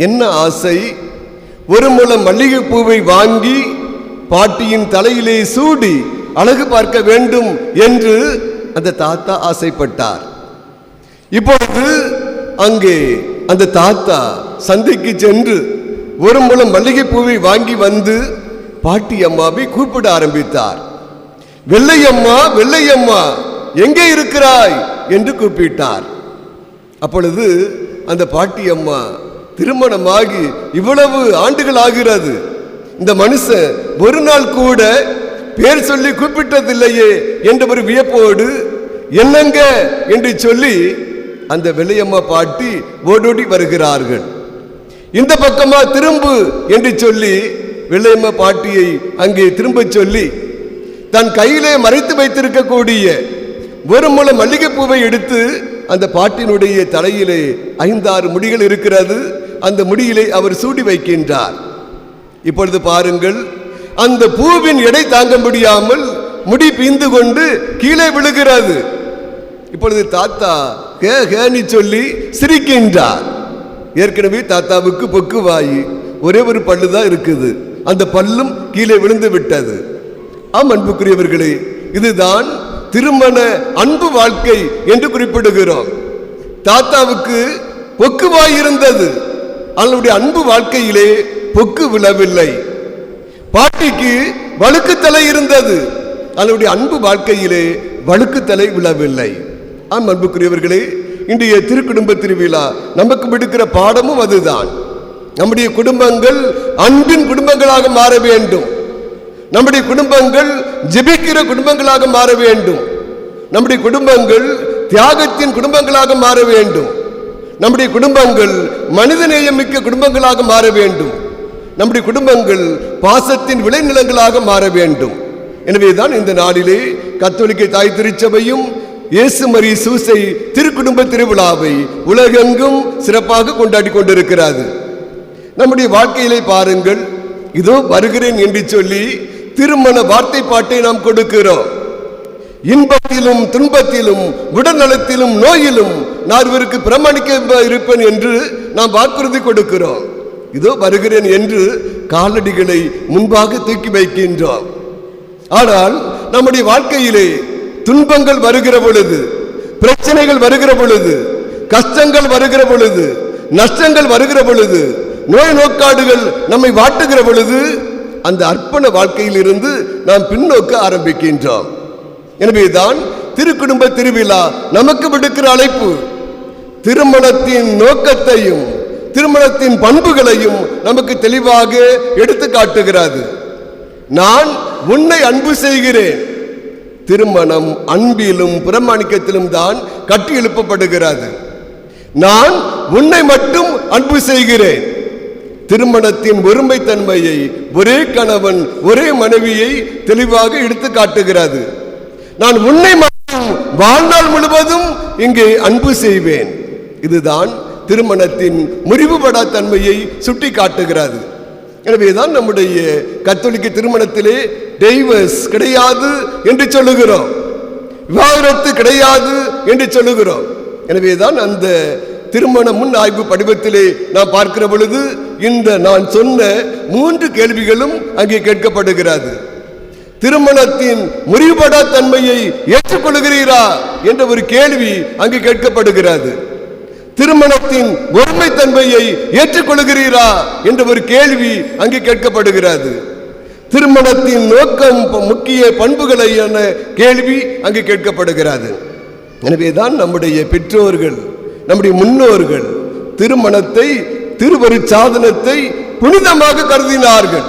என்ன ஆசை? ஒரு முழம் மல்லிகைப்பூவை வாங்கி பாட்டியின் தலையிலே சூடி அழகு பார்க்க வேண்டும் என்று அந்த தாத்தா ஆசைப்பட்டார். இப்பொழுது அங்கே அந்த தாத்தா சந்தைக்கு சென்று ஒரு முழம் மல்லிகைப்பூவை வாங்கி வந்து பாட்டி அம்மாவை கூப்பிட ஆரம்பித்தார். வெள்ளையம்மா, வெள்ளையம்மா, எங்கே இருக்கிறாய் என்று கூப்பிட்டார். அப்பொழுது அந்த பாட்டி அம்மா, திருமணமாகி இவ்வளவு ஆண்டுகள் ஆகிறது, இந்த மனுஷன் ஒரு நாள் கூட பேர் சொல்லி கூப்பிட்டதில்லையே என்ற ஒரு வியப்போடு என்னங்க என்று சொல்லி அந்த வெள்ளையம்மா பாட்டி ஓடோடி வருகிறார்கள். இந்த பக்கமா திரும்பு என்று சொல்லி வெள்ளையம்மா பாட்டியை அங்கே திரும்ப சொல்லி தன் கையிலே மறைத்து வைத்திருக்கக்கூடிய ஒரு முழம் மல்லிகைப்பூவை எடுத்து அந்த பாட்டினுடைய தலையிலே 5-6 முடிகள் இருக்கிறது, அந்த முடியிலே அவர் சூடி வைக்கின்றார். இப்பொழுது பாருங்கள், அந்த பூவின் எடை தாங்க முடியாமல் முடி பீந்து கொண்டு கீழே விழுகிறது. இப்பொழுது தாத்தா ஹே ஹேன்னு சொல்லி சிரிக்கின்றார். ஏற்கனவே தாத்தாவுக்கு பொக்கு வாயி, ஒரே ஒரு பல்லு தான் இருக்குது, அந்த பல்லும் கீழே விழுந்து விட்டது. ஆம் அன்புக்குரியவர்களே, இதுதான் திருமண அன்பு வாழ்க்கை என்று குறிப்பிடுகிறோம். தாத்தாவுக்கு பொக்கு வாய் இருந்தது, அவளுடைய அன்பு வாழ்க்கையிலே பொக்கு விழவில்லை. பாட்டிக்கு வழுக்கு தலை இருந்தது, அவளுடைய அன்பு வாழ்க்கையிலே வழுக்கு தலை விழவில்லை. ஆம் அன்புக்குரியவர்களே, இன்றைய திருக்குடும்ப திருவிழா நமக்கு விடுக்கிற பாடமும் அதுதான். நம்முடைய குடும்பங்கள் அன்பின் குடும்பங்களாக மாற வேண்டும். நம்முடைய குடும்பங்கள் ஜெபிக்கிற குடும்பங்களாக மாற வேண்டும். நம்முடைய குடும்பங்கள் தியாகத்தின் குடும்பங்களாக மாற வேண்டும். நம்முடைய குடும்பங்கள் மனிதநேயம் மிக்க குடும்பங்களாக மாற வேண்டும். நம்முடைய குடும்பங்கள் பாசத்தின் விளைநிலங்களாக மாற வேண்டும். எனவேதான் இந்த நாளிலே கத்தோலிக்க தாய் திருச்சபையும் இயேசு மரி சூசை திருக்குடும்ப திருவிழாவை உலகெங்கும் சிறப்பாக கொண்டாடி கொண்டிருக்கிறது. நம்முடைய வாழ்க்கையிலே பாருங்கள், இதோ வருகிறேன் என்று சொல்லி திருமண வார்த்தை பாட்டை நாம் கொடுக்கிறோம். இன்பத்திலும் துன்பத்திலும் உடல்நலத்திலும் நோயிலும் நான் இவருக்கு பிரமாணிக்க இருப்பேன் என்று நாம் வாக்குறுதி கொடுக்கிறோம். இதோ வருகிறேன் என்று காலடிகளை முன்பாக தூக்கி வைக்கின்றோம். ஆனால் நம்முடைய வாழ்க்கையிலே துன்பங்கள் வருகிற பொழுது, பிரச்சனைகள் வருகிற பொழுது, கஷ்டங்கள் வருகிற பொழுது, நஷ்டங்கள் வருகிற பொழுது, நோய் நோக்காடுகள் நம்மை வாட்டுகிற பொழுது அந்த அர்ப்பண வாழ்க்கையில் இருந்து நாம் பின்னோக்க ஆரம்பிக்கின்றோம். எனவேதான் திருக்குடும்ப திருவிழா நமக்கு விடுக்கிற அழைப்பு திருமணத்தின் நோக்கத்தையும் திருமணத்தின் பண்புகளையும் நமக்கு தெளிவாக எடுத்து காட்டுகிறது. நான் உன்னை அன்பு செய்கிறேன். திருமணம் அன்பிலும் பிரமாணிக்கத்திலும் தான் கட்டி எழுப்பப்படுகிறது. நான் உன்னை மட்டும் அன்பு செய்கிறேன். திருமணத்தின் ஒருமைத்தன்மையை, ஒரே கணவன் ஒரே மனைவியை தெளிவாக எடுத்து காட்டுகிறது. நான் உன்னை மட்டும் வாழ்நாள் முழுவதும் இங்கே அன்பு செய்வேன். இதுதான் திருமணத்தின் முறிவுபடா தன்மையை சுட்டி காட்டுகிறது. எனவேதான் நம்முடைய கத்தோலிக்க திருமணத்திலே டைவர்ஸ் கிடையாது என்று சொல்லுகிறோம், விவாகரத்து கிடையாது என்று சொல்லுகிறோம். எனவேதான் அந்த திருமண முன் ஆய்வு படிவத்திலே நாம் பார்க்கிற பொழுது இந்த நான் சொன்ன 3 கேள்விகளும் அங்கே கேட்கப்படுகிறது. திருமணத்தின் முறிவுபடா தன்மையை ஏற்றுக்கொள்கிறீரா என்ற ஒரு கேள்வி அங்கு கேட்கப்படுகிறது. திருமணத்தின் ஒருமைத்தன்மையை ஏற்றுக்கொள்கிறீரா என்ற ஒரு கேள்வி அங்கு கேட்கப்படுகிறது. திருமணத்தின் நோக்கம் முக்கிய பண்புகளை என கேள்வி அங்கு கேட்கப்படுகிறது. எனவேதான் நம்முடைய பெற்றோர்கள், நம்முடைய முன்னோர்கள் திருமணத்தை, திருவரு சாதனத்தை புனிதமாக கருதினார்கள்.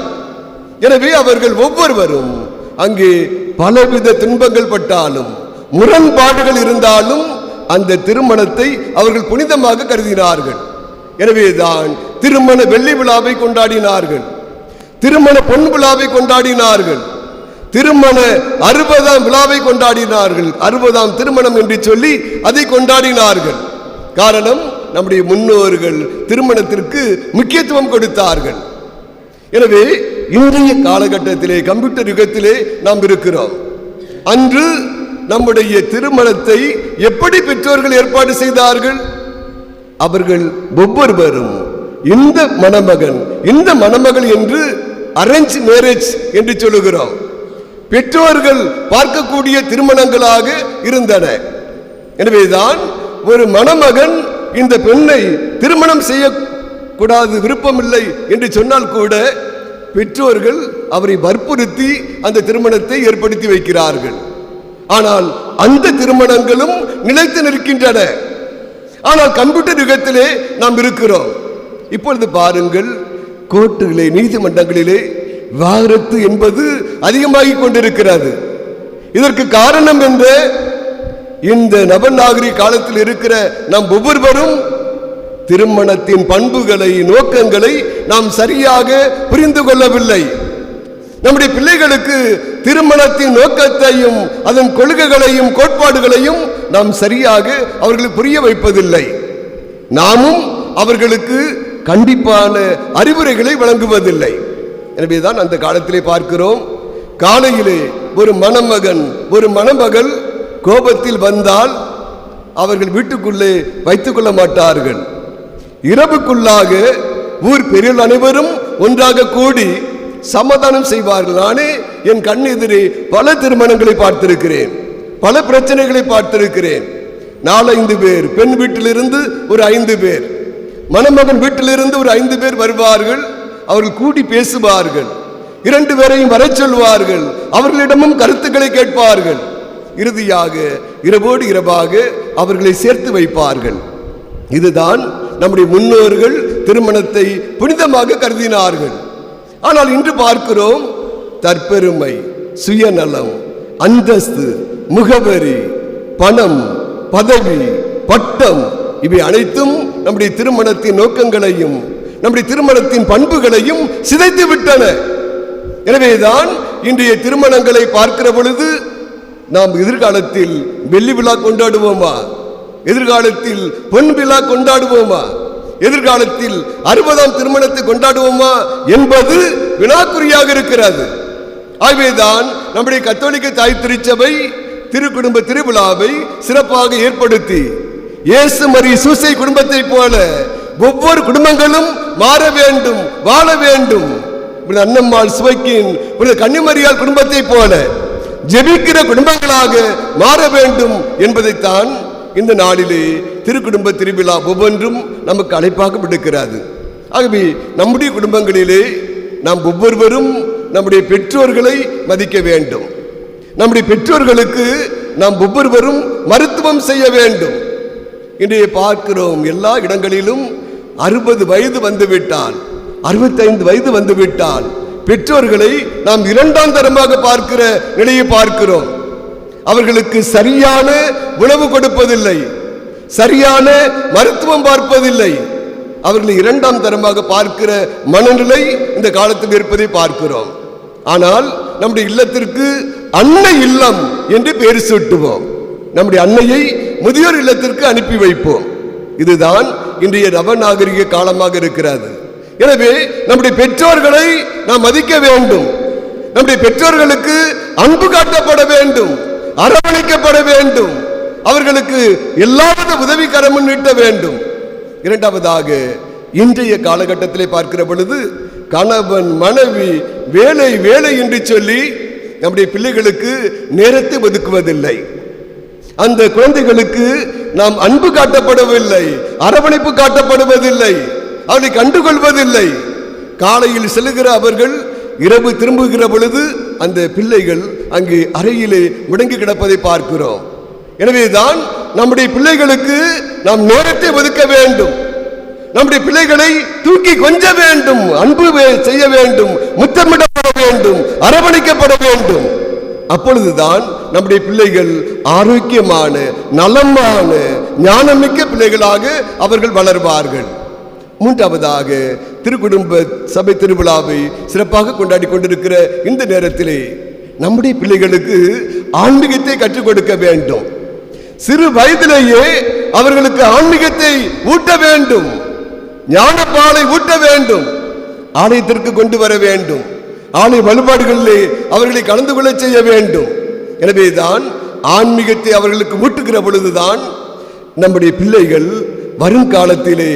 எனவே அவர்கள் ஒவ்வொருவரும் அங்கே பலவித துன்பங்கள் பட்டாலும் முரண்பாடுகள் இருந்தாலும் அந்த திருமணத்தை அவர்கள் புனிதமாக கருதினார்கள். எனவேதான் திருமண வெள்ளி விழாவை கொண்டாடினார்கள், திருமண பொன் விழாவை கொண்டாடினார்கள், திருமண 60ஆம் விழாவை கொண்டாடினார்கள். 60ஆம் திருமணம் என்று சொல்லி அதை கொண்டாடினார்கள். காரணம், நம்முடைய முன்னோர்கள் திருமணத்திற்கு முக்கியத்துவம் கொடுத்தார்கள். எனவே இன்றைய காலகட்டத்திலே, கம்ப்யூட்டர் யுகத்திலே நாம் இருக்கிறோம். அன்று நம்முடைய திருமணத்தை எப்படி பெற்றோர்கள் ஏற்பாடு செய்தார்கள்? அவர்கள் ஒவ்வொருவரும் இந்த மணமகன், இந்த மணமகள் என்று அரேஞ்ச் மேரேஜ் என்று சொல்லுகிறோம், பெற்றோர்கள் பார்க்கக்கூடிய திருமணங்களாக இருந்தன. எனவேதான் ஒரு மணமகன் இந்த பெண்ணை திருமணம் செய்யக்கூடாது, விருப்பமில்லை என்று சொன்னால் கூட பெற்றோர்கள் அவரை வற்புறுத்தி அந்த திருமணத்தை ஏற்படுத்தி வைக்கிறார்கள். ஆனால் அந்த திருமணங்களும் நிலைத்து நிற்கின்றன. ஆனால் கம்ப்யூட்டர் யுகத்திலே நாம் இருக்கிறோம். இப்பொழுது பாருங்கள், கோர்ட்டுகளே, நீதிமன்றங்களிலே விவாகரத்து என்பது அதிகமாகிக் கொண்டிருக்கிறது. இதற்கு காரணம் என்ற இந்த நவநாகரிக காலத்தில் இருக்கிற நாம் ஒவ்வொருவரும் திருமணத்தின் பண்புகளை, நோக்கங்களை நாம் சரியாக புரிந்து கொள்ளவில்லை. நம்முடைய பிள்ளைகளுக்கு திருமணத்தின் நோக்கத்தையும் அதன் கொள்கைகளையும் கோட்பாடுகளையும் நாம் சரியாக அவர்களுக்கு புரிய வைப்பதில்லை. நாமும் அவர்களுக்கு கண்டிப்பான அறிவுரைகளை வழங்குவதில்லை. எனவேதான் அந்த காலத்திலே பார்க்கிறோம், காலையிலே ஒரு மணமகன், ஒரு மணமகள் கோபத்தில் வந்தால் அவர்கள் வீட்டுக்குள்ளே வைத்துக் கொள்ள மாட்டார்கள். இரவுக்குள்ளாக ஊர் பெரியல் அனைவரும் ஒன்றாக கூடி சமாதானம் செய்வார்கள். நானே என் கண் எதிரே பல திருமணங்களை பார்த்திருக்கிறேன், பல பிரச்சனைகளை பார்த்திருக்கிறேன். 4-5 பேர், பெண் வீட்டிலிருந்து ஒரு 5 பேர், மணமகன் வீட்டிலிருந்து ஒரு 5 பேர் வருவார்கள். அவர்கள் கூடி பேசுவார்கள், 2 பேரையும் வர சொல்வார்கள், அவர்களிடமும் கருத்துக்களை கேட்பார்கள். இறுதியாக இரவோடு இரவாக அவர்களை சேர்த்து வைப்பார்கள். இதுதான் நம்முடைய முன்னோர்கள் திருமணத்தை புனிதமாக கருதினார்கள். ஆனால் இன்று பார்க்கிறோம், தற்பெருமை, சுயநலம், அந்தஸ்து, முகவரி, பணம், பதவி, பட்டம் இவை அனைத்தும் நம்முடைய திருமணத்தின் நோக்கங்களையும் நம்முடைய திருமணத்தின் பண்புகளையும் சிதைத்து விட்டன. எனவேதான் இன்றைய திருமணங்களை பார்க்கிற பொழுது நாம் எதிர்காலத்தில் வெள்ளி விழா கொண்டாடுவோமா, எதிர்காலத்தில் பொன் விழா கொண்டாடுவோமா, எதிர்காலத்தில் 60ஆம் திருமணத்தை கொண்டாடுவோமா என்பது வினாக்குறியாக இருக்கிறது. ஆகவேதான் நம்முடைய கத்தோலிக்க தாய் திருச்சபை திருக்குடும்ப திருவிழாவை சிறப்பாக ஏற்படுத்தி இயேசு மரி சூசை குடும்பத்தை போல ஒவ்வொரு குடும்பங்களும் மாற வேண்டும், வாழ வேண்டும். அன்னம்மாள் சுவைக்கின் கன்னிமரியாள் குடும்பத்தை போல ஜெபிக்கிற குடும்பங்களாக மாற வேண்டும் என்பதைத்தான் இந்த நாளிலே திருக்குடும்ப திருவிழா ஒவ்வொன்றும் நமக்கு அழைப்பாக விடுக்கிறது. ஆகவே நம்முடைய குடும்பங்களிலே நாம் ஒவ்வொருவரும் நம்முடைய பெற்றோர்களை மதிக்க வேண்டும். நம்முடைய பெற்றோர்களுக்கு நாம் ஒவ்வொருவரும் மருத்துவம் செய்ய வேண்டும். இன்றைய பார்க்கிறோம், எல்லா இடங்களிலும் 60 வயது வந்துவிட்டால், 65 வயது வந்துவிட்டால் பெற்றோர்களை நாம் 2ஆம் தரமாக பார்க்கிற நிலையை பார்க்கிறோம். அவர்களுக்கு சரியான உணவு கொடுப்பதில்லை, சரியான மருத்துவம் பார்ப்பதில்லை. அவர்களை 2ஆம் தரமாக பார்க்கிற மனநிலை இந்த காலத்தில் இருப்பதை பார்க்கிறோம். ஆனால் நம்முடைய இல்லத்திற்கு அன்னை இல்லம் என்று பெயர் சூட்டுவோம். நம்முடைய அன்னையை முதியோர் இல்லத்திற்கு அனுப்பி வைப்போம். இதுதான் இன்றைய நவநாகரிக காலமாக இருக்கிறது. எனவே நம்முடைய பெற்றோர்களை நாம் மதிக்க வேண்டும். நம்முடைய பெற்றோர்களுக்கு அன்பு காட்டப்பட வேண்டும், அரவணைக்கப்பட வேண்டும், அவர்களுக்கு எல்லாவித உதவிக்கரமும் நீட்ட வேண்டும். இரண்டாவதாக, இன்றைய காலகட்டத்திலே பார்க்கிற பொழுது கணவன் மனைவி வேலை வேலை என்று சொல்லி நம்முடைய பிள்ளைகளுக்கு நேரத்தை ஒதுக்குவதில்லை. அந்த குழந்தைகளுக்கு நாம் அன்பு காட்டப்படவில்லை, அரவணைப்பு காட்டப்படுவதில்லை, அவர்களை கண்டுகொள்வதில்லை. காலையில் செல்லுகிற அவர்கள் இரவு திரும்புகிற பொழுது அந்த பிள்ளைகள் அங்கு அறையிலே முடங்கி கிடப்பதை பார்க்கிறோம். எனவேதான் நம்முடைய பிள்ளைகளுக்கு நாம் நேரத்தை ஒதுக்க வேண்டும், நம்முடைய பிள்ளைகளை தூக்கி கொஞ்ச வேண்டும், அன்பு செய்ய வேண்டும், முத்தமிடப்பட வேண்டும், அரவணைக்கப்பட வேண்டும். அப்பொழுதுதான் நம்முடைய பிள்ளைகள் ஆரோக்கியமான நலமான ஞானமிக்க பிள்ளைகளாக அவர்கள் வளர்வார்கள். மூன்றாவதாக, திருக்குடும்ப சபை திருவிழாவை சிறப்பாக கொண்டாடி கொண்டிருக்கிற இந்த நேரத்திலே நம்முடைய பிள்ளைகளுக்கு ஆன்மீகத்தை கற்றுக் கொடுக்க வேண்டும். சிறு வயதிலேயே அவர்களுக்கு ஆன்மீகத்தை ஊட்ட வேண்டும், ஞானப்பாலை ஊட்ட வேண்டும், ஆலயத்திற்கு கொண்டு வர வேண்டும், ஆலய வழிபாடுகளிலே அவர்களை கலந்து கொள்ள செய்ய வேண்டும். எனவேதான் ஆன்மீகத்தை அவர்களுக்கு ஊட்டுகிற பொழுதுதான் நம்முடைய பிள்ளைகள் வருங்காலத்திலே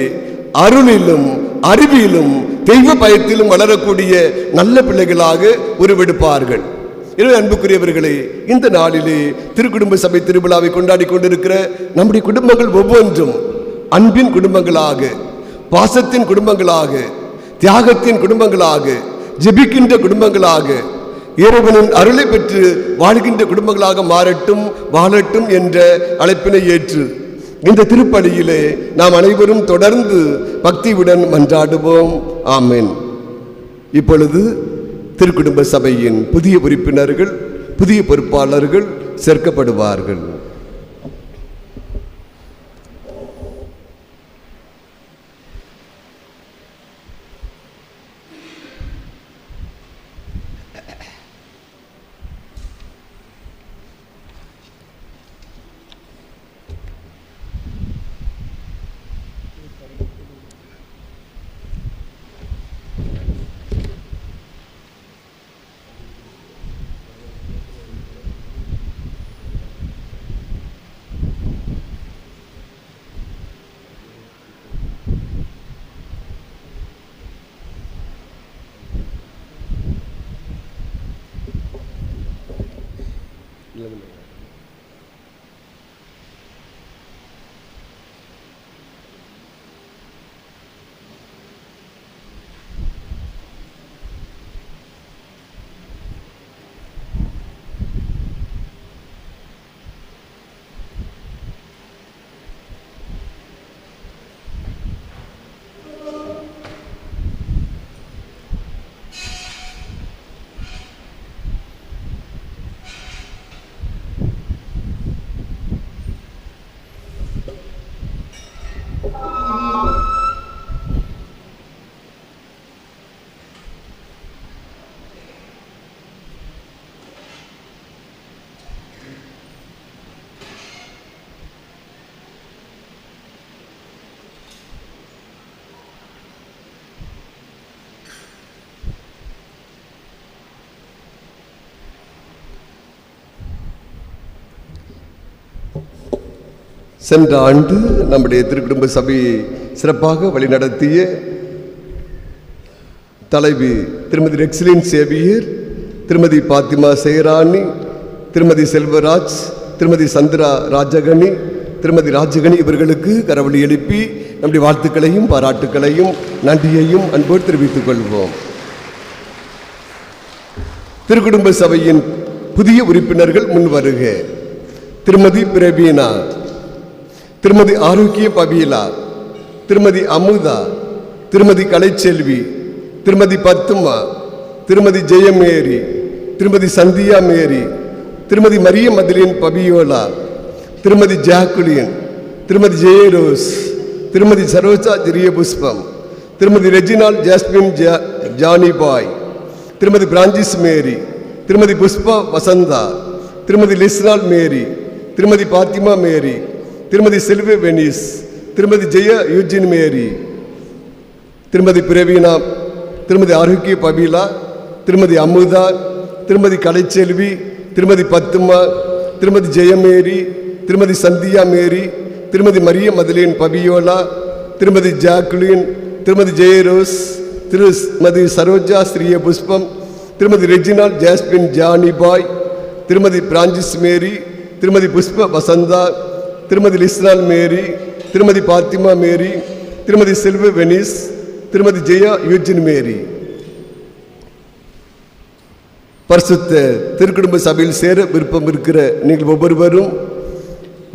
அருளிலும் அறிவிலும் தெய்வ பயத்திலும் வளரக்கூடிய நல்ல பிள்ளைகளாக உருவெடுப்பார்கள். எனவே அன்புக்குரியவர்களே, இந்த நாளிலே திருக்குடும்ப சபை திருவிழாவை கொண்டாடி கொண்டிருக்கிற நம்முடைய குடும்பங்கள் ஒவ்வொன்றும் அன்பின் குடும்பங்களாக, பாசத்தின் குடும்பங்களாக, தியாகத்தின் குடும்பங்களாக, ஜெபிக்கின்ற குடும்பங்களாக, இறைவனின் அருளை பெற்று வாழ்கின்ற குடும்பங்களாக மாறட்டும், வாழட்டும் என்ற அழைப்பினை ஏற்று இந்த திருப்பலியிலே நாம் அனைவரும் தொடர்ந்து பக்தியுடன் மன்றாடுவோம். ஆமென். இப்பொழுது திருக்குடும்ப சபையின் புதிய உறுப்பினர்கள், புதிய பொறுப்பாளர்கள் சேர்க்கப்படுவார்கள். சென்ற ஆண்டு நம்முடைய திருக்குடும்ப சபையை சிறப்பாக வழிநடத்திய தலைவி திருமதி ரெக்ஸலின் சேவியர், திருமதி பாத்திமா சேராணி, திருமதி செல்வராஜ், திருமதி சந்திரா ராஜகணி, திருமதி ராஜகணி இவர்களுக்கு கரவொலி எழுப்பி நம்முடைய வாழ்த்துக்களையும் பாராட்டுக்களையும் நன்றியையும் அன்போடு தெரிவித்துக் கொள்வோம். திருக்குடும்ப சபையின் புதிய உறுப்பினர்கள் முன்வருக. திருமதி பிரவீனா, திருமதி ஆரோக்கிய பபீலா, திருமதி அமுதா, திருமதி கலைச்செல்வி, திருமதி பத்துமா, திருமதி ஜெயமேரி, திருமதி சந்தியா மேரி, திருமதி மரிய மதிலின் பபியோலா, திருமதி ஜாக்குலின், திருமதி ஜெயரோஸ், திருமதி சரோஜா ஜெரிய புஷ்பம், திருமதி ரெஜினால் ஜாஸ்மின் ஜானி பாய், திருமதி பிரான்சிஸ் மேரி, திருமதி புஷ்பா வசந்தா, திருமதி லிஸ்னால் மேரி, திருமதி பாத்திமா மேரி, திருமதி செல்வி வெனிஸ், திருமதி ஜெய யூஜின் மேரி, திருமதி பிரவீனா, திருமதி ஆரோக்கிய பபீலா, திருமதி அமுதா, திருமதி கலைச்செல்வி, திருமதி பத்துமா, திருமதி ஜெயமேரி, திருமதி சந்தியா மேரி, திருமதி மரிய மதலின் பபியோலா, திருமதி ஜாக்குலின், திருமதி ஜெயரோஸ், திருமதி சரோஜா ஸ்ரீய புஷ்பம், திருமதி ரெஜினால் ஜாஸ்மின் ஜானி பாய், திருமதி பிரான்சிஸ் மேரி, திருமதி புஷ்ப வசந்தா, திருமதி லிஸ்னால் மேரி, திருமதி பாத்திமா மேரி, திருமதி செல்வ வெனிஸ், திருமதி ஜெயா யூஜின் மேரி. பரிசுத்த திருக்குடும்ப சபையில் சேர விருப்பம் இருக்கிற நீங்கள் ஒவ்வொருவரும்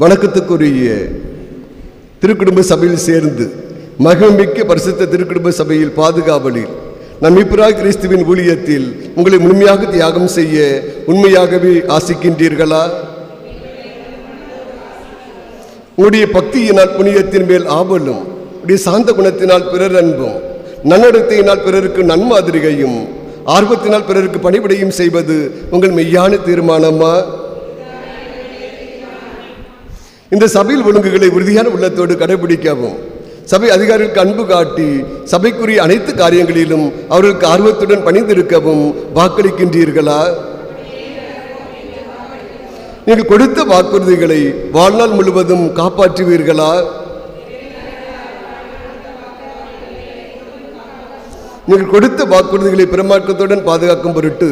வணக்கத்துக்குரிய திருக்குடும்ப சபையில் சேர்ந்து மகிழ்மிக்க பரிசுத்த திருக்குடும்ப சபையில் பாதுகாவலில் நம் மீட்பராகிய கிறிஸ்துவின் ஊழியத்தில் உங்களை முழுமையாக தியாகம் செய்ய உண்மையாகவே ஆசிக்கின்றீர்களா? உங்களுடைய பக்தியினால் புனிதத்தின் மேல் ஆவலும், உடைய சாந்த குணத்தினால் பிறர் அன்பும், நன்னடத்தையினால் பிறருக்கு நன்மாதிரிகையும், ஆர்வத்தினால் பிறருக்கு பணிவிடையும் செய்வது உங்கள் மெய்யான தீர்மானமா? இந்த சபையில் ஒழுங்குகளை உறுதியான உள்ளத்தோடு கடைபிடிக்கவும், சபை அதிகாரிகளுக்கு அன்பு காட்டி சபைக்குரிய அனைத்து காரியங்களிலும் அவர்களுக்கு ஆர்வத்துடன் பணிந்திருக்கவும் வாக்களிக்கின்றீர்களா? நீங்கள் கொடுத்த வாக்குறுதிகளை வாழ்நாள் முழுவதும் காப்பாற்றுவீர்களா? நீங்கள் கொடுத்த வாக்குறுதிகளை பிரமாக்கத்துடன் பாதுகாக்கும் பொருட்டு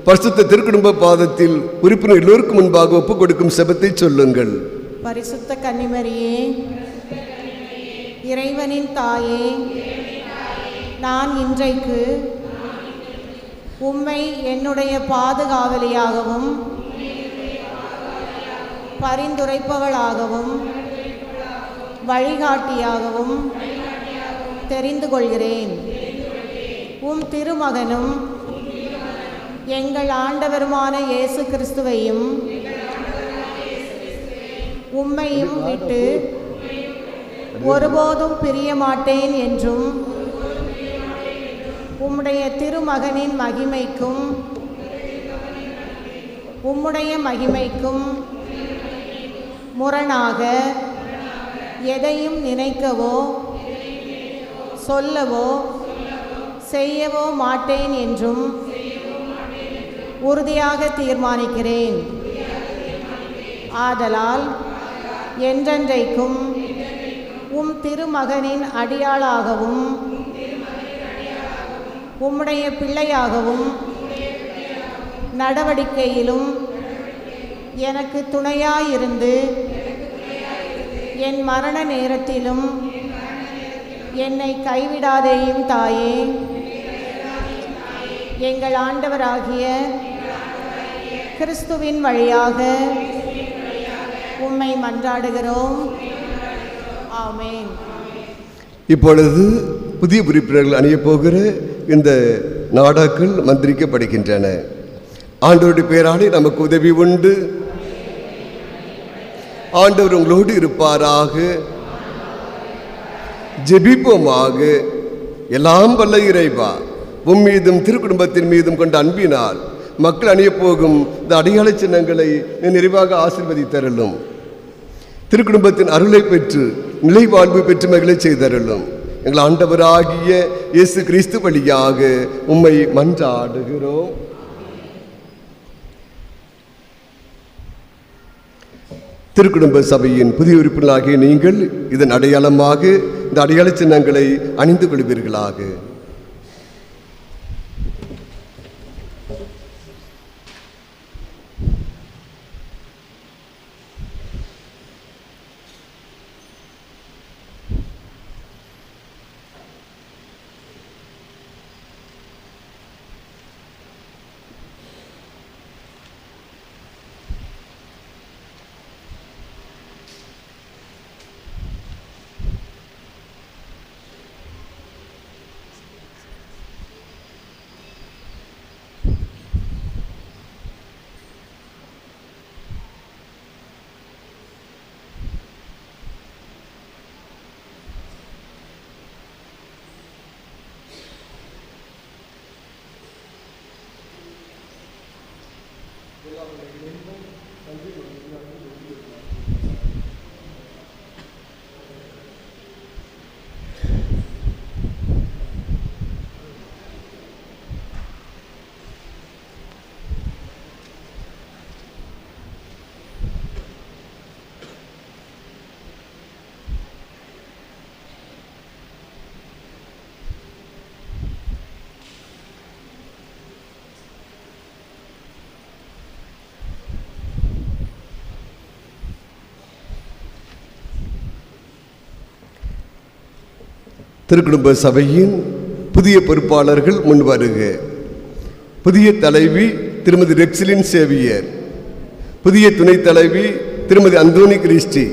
பரிசுத்த திருக்குடும்ப பாதத்தில் உறுப்பினர் எல்லோருக்கும் முன்பாக ஒப்புக் கொடுக்கும் செபத்தை சொல்லுங்கள். பரிசுத்த கன்னிமரியே, இறைவனின் தாயே, நான் இன்றைக்கு உம்மை என்னுடைய பாதுகாவலியாகவும் பரிந்துரைப்பவளாகவும் வழிகாட்டியாகவும் தெரிந்து கொள்கிறேன். உம் திருமகனும் எங்கள் ஆண்டவருமான இயேசு கிறிஸ்துவையும் உம்மையும் விட்டு ஒருபோதும் பிரிய மாட்டேன் என்றும், உம்முடைய திருமகனின் மகிமைக்கும் உம்முடைய மகிமைக்கும் முரணாக எதையும் நினைக்கவோ சொல்லவோ செய்யவோ மாட்டேன் என்றும் உறுதியாக தீர்மானிக்கிறேன். ஆதலால் என்றென்றைக்கும் உம் திருமகனின் அடியாளாகவும் உம்முடைய பிள்ளையாகவும் நடவடிக்கையிலும் எனக்கு துணையாயிருந்து என் மரண நேரத்திலும் என்னை கைவிடாதேயும் தாயே. எங்கள் ஆண்டவராகிய கிறிஸ்துவின் வழியாக உம்மை மன்றாடுகிறோம். ஆமென். இப்பொழுது புதிய உறுப்பினர்கள் அணியப் போகிற இந்த நாடாக்கள் மந்திரிக்கப்படுகின்றன. ஆண்டவருடைய பெயராலே நமக்கு உதவி உண்டு. ஆண்டவர் உங்களோடு இருப்பாராக. ஜெபிப்போமாக. எல்லாம் வல்ல இறைவா, உம் மீதும் திருக்குடும்பத்தின் மீதும் கொண்ட அன்பினால் மக்கள் அணியப் போகும் இந்த அடையாள சின்னங்களை நிறைவாக ஆசீர்வதித்தருளும். திருக்குடும்பத்தின் அருளை பெற்று நிலை வாழ்வு பெற்று மகிழ செய்தருளும். எங்கள் ஆண்டவராகிய இயேசு கிறிஸ்து வழியாக உம்மை மன்றாடுகிறோம். திருக்குடும்ப சபையின் புதிய உறுப்பினர்களாகிய நீங்கள் இதன் அடையாளமாக இந்த அடையாள சின்னங்களை அணிந்து கொள்வீர்களாக. திருக்குடும்ப சபையின் புதிய பொறுப்பாளர்கள் முன்வருக. புதிய தலைவி திருமதி ரெக்ஸிலின் சேவியர், புதிய துணைத் தலைவி திருமதி அந்தோனி கிறிஸ்டி,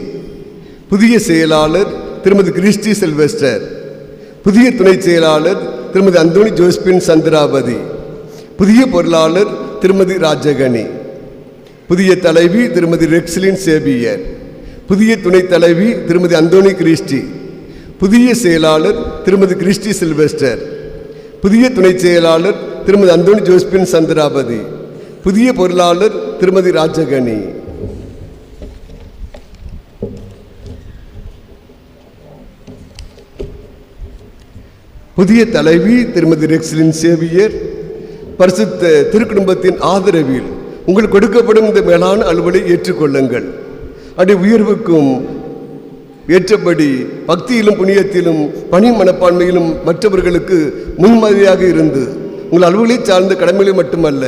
புதிய செயலாளர் திருமதி கிறிஸ்டி சில்வெஸ்டர், புதிய துணைச் செயலாளர் திருமதி அந்தோனி ஜோஸ்பின் சந்திராபதி, புதிய பொருளாளர் திருமதி ராஜகனி, புதிய தலைவி திருமதி ரெக்ஸிலின் சேவியர், புதிய துணைத் தலைவி திருமதி அந்தோனி கிறிஸ்டி, புதிய செயலாளர் திருமதி கிறிஸ்டி சில்வெஸ்டர், புதிய துணைச் செயலாளர் திருமதி அந்தோனி ஜோஸ்பின் சந்திராபதி, புதிய பொருளாளர் திருமதி ராஜகனி. புதிய தலைவி திருமதி ரெக்ஸிலின் சேவியர், பரிசுத்த திருக்குடும்பத்தின் ஆதரவில் உங்களுக்கு கொடுக்கப்படும் இந்த மேலான அலுவலை ஏற்றுக்கொள்ளுங்கள். அடி உயர்வுக்கும் ஏற்றபடி பக்தியிலும் புண்ணியத்திலும் பணி மனப்பான்மையிலும் மற்றவர்களுக்கு முன்மாதிரியாக இருந்து உங்கள் அலுவலை சார்ந்த கடமைகளை மட்டுமல்ல,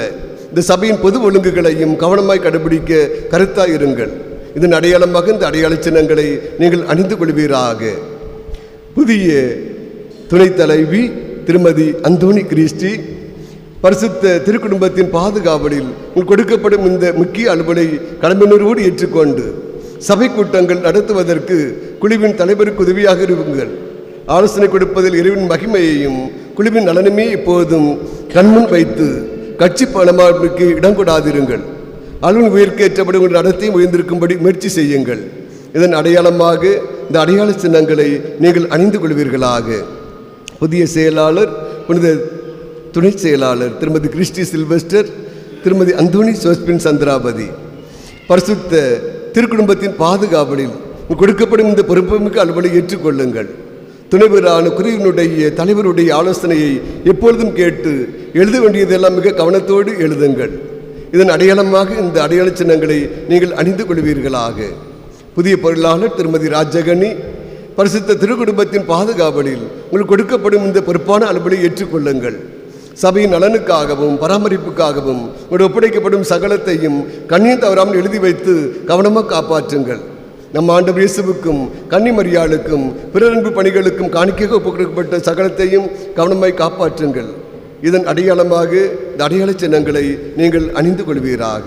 இந்த சபையின் பொது ஒழுங்குகளையும் கவனமாய் கடைபிடிக்க கருத்தாய் இருங்கள். இதன் அடையாளமாக இந்த அடையாள சின்னங்களை நீங்கள் அணிந்து கொள்வீராக. புதிய துணைத் தலைவி திருமதி அந்தோனி கிறிஸ்டி, பரிசுத்த திருக்குடும்பத்தின் பாதுகாவலில் உங்களுக்கு கொடுக்கப்படும் இந்த முக்கிய அலுவலை கடமையினரோடு ஏற்றுக்கொண்டு சபை கூட்டங்கள் நடத்துவதற்கு குழுவின் தலைவருக்கு உதவியாக இருங்கள். ஆலோசனை கொடுப்பதில் இறைவன் மகிமையையும் குழுவின் நலனுமே இப்போதும் கண்முன் வைத்து கட்சி பணமாக்கு இடம் கொடாதிருங்கள். அலுவல் உயர்க்கேற்றபடி உங்கள் நடத்தையும் உயர்ந்திருக்கும்படி முயற்சி செய்யுங்கள். இதன் அடையாளமாக இந்த அடையாள சின்னங்களை நீங்கள் அணிந்து கொள்வீர்களாக. புதிய செயலாளர் புனித துணை செயலாளர் திருமதி கிறிஸ்டி சில்வெஸ்டர், திருமதி அந்தோனி ஜோஸ்பின் சந்திராபதி, பரிசுத்த திருக்குடும்பத்தின் பாதுகாவலில் கொடுக்கப்படும் இந்த பொறுப்புமிக்க அலுவலை ஏற்றுக்கொள்ளுங்கள். துணைவரான குருவினுடைய தலைவருடைய ஆலோசனையை எப்பொழுதும் கேட்டு எழுத வேண்டியதெல்லாம் மிக கவனத்தோடு எழுதுங்கள். இதன் அடையாளமாக இந்த அடையாள சின்னங்களை நீங்கள் அணிந்து கொள்வீர்களாக. புதிய பொருளாளர் திருமதி ராஜகனி, பரிசுத்த திருக்குடும்பத்தின் பாதுகாவலில் உங்களுக்கு கொடுக்கப்படும் இந்த பொறுப்பான அலுவலை ஏற்றுக்கொள்ளுங்கள். சபையின் நலனுக்காகவும் பராமரிப்புக்காகவும் ஒப்படைக்கப்படும் சகலத்தையும் கண்ணீர் தவறாமல் எழுதி வைத்து கவனமாக காப்பாற்றுங்கள். நம் ஆண்டவர் இயேசுவுக்கும் கன்னிமரியாளுக்கும் பிறரன்பு பணிகளுக்கும் காணிக்கையாக ஒப்புக்கொடுக்கப்பட்ட சகலத்தையும் கவனமாய் காப்பாற்றுங்கள். இதன் அடையாளமாக இந்த அடையாள சின்னங்களை நீங்கள் அணிந்து கொள்வீராக.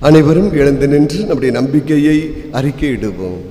அனைவரும் எழுந்து நின்று நம்முடைய நம்பிக்கையை அறிக்கையிடுவோம்.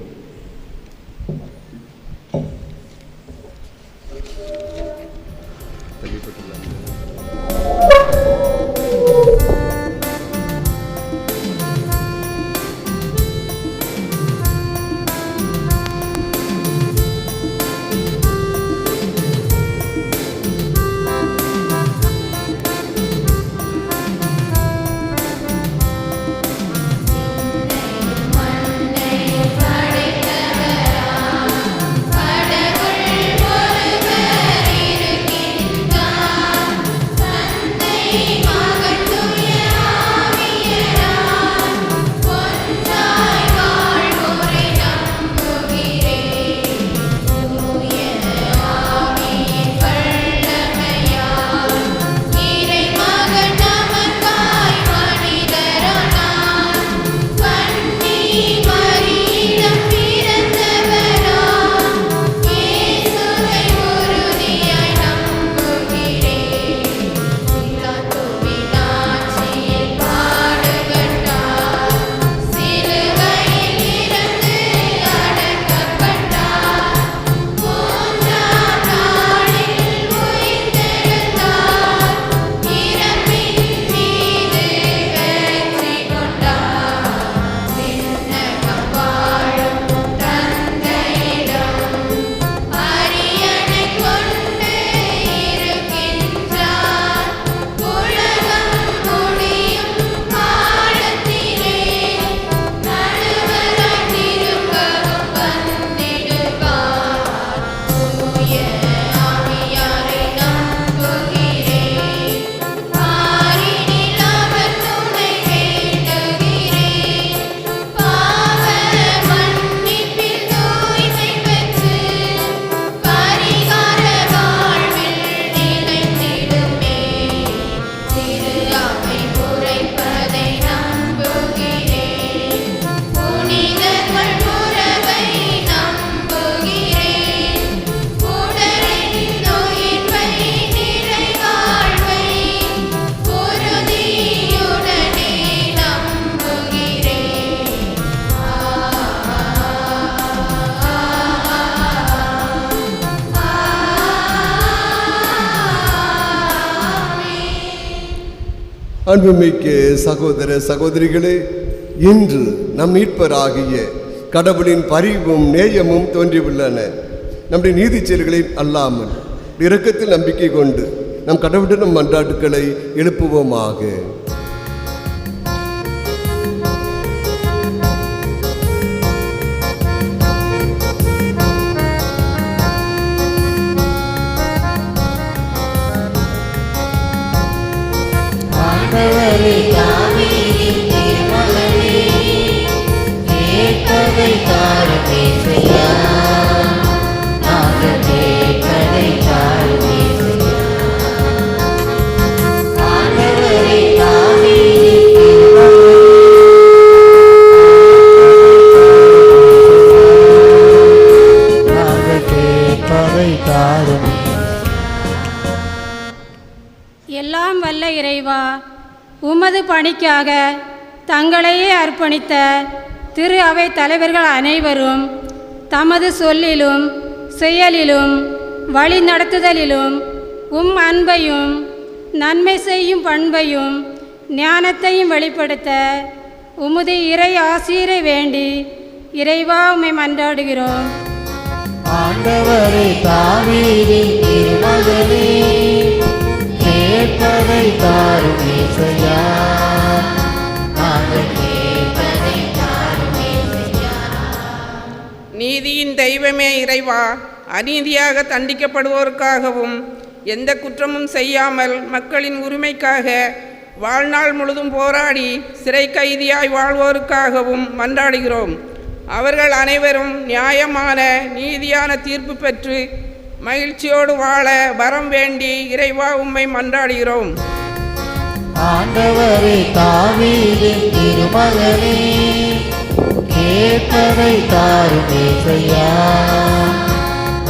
அன்புமிக்க சகோதர சகோதரிகளே, இன்று நம் மீட்பராகிய கடவுளின் பரிவும் நேயமும் தோன்றியுள்ளன. நம்முடைய நீதி செயல்களை அல்லாமல் இரக்கத்தில் நம்பிக்கை கொண்டு நம் கடவுளிடம் மன்றாட்டுக்களை எழுப்புவோமாக. எல்லாம் வல்ல இறைவா, உமது பணிக்காக தங்களையே அர்ப்பணித்த திரு அவை தலைவர்கள் அனைவரும் தமது சொல்லிலும் செயலிலும் வழி நடத்துதலிலும் உம் அன்பையும் நன்மை செய்யும் பண்பையும் ஞானத்தையும் வெளிப்படுத்த உமது இறை ஆசீரை வேண்டி இறைவா உம்மை மன்றாடுகிறோம். ஆண்டவரே தாவீதின் திருமகனே, கேட்பதை தாரும் இயேசுயா. நாங்கள் கேட்பதை தாரும் இயேசுயா. நீதியின் தெய்வமே இறைவா, அநீதியாக தண்டிக்கப்படுவோருக்காகவும் எந்த குற்றமும் செய்யாமல் மக்களின் உரிமைக்காக வாழ்நாள் முழுதும் போராடி சிறை கைதியாய் வாழ்வோருக்காகவும் மன்றாடுகிறோம். அவர்கள் அனைவரும் நியாயமான நீதியான தீர்ப்பு பெற்று மகிழ்ச்சியோடு வாழ வரம் வேண்டி இறைவா உம்மை மன்றாடுகிறோம். ஆண்டவரே தாவீதின் திருமகனே, கேட்பதை தாரும் இயேசுயா.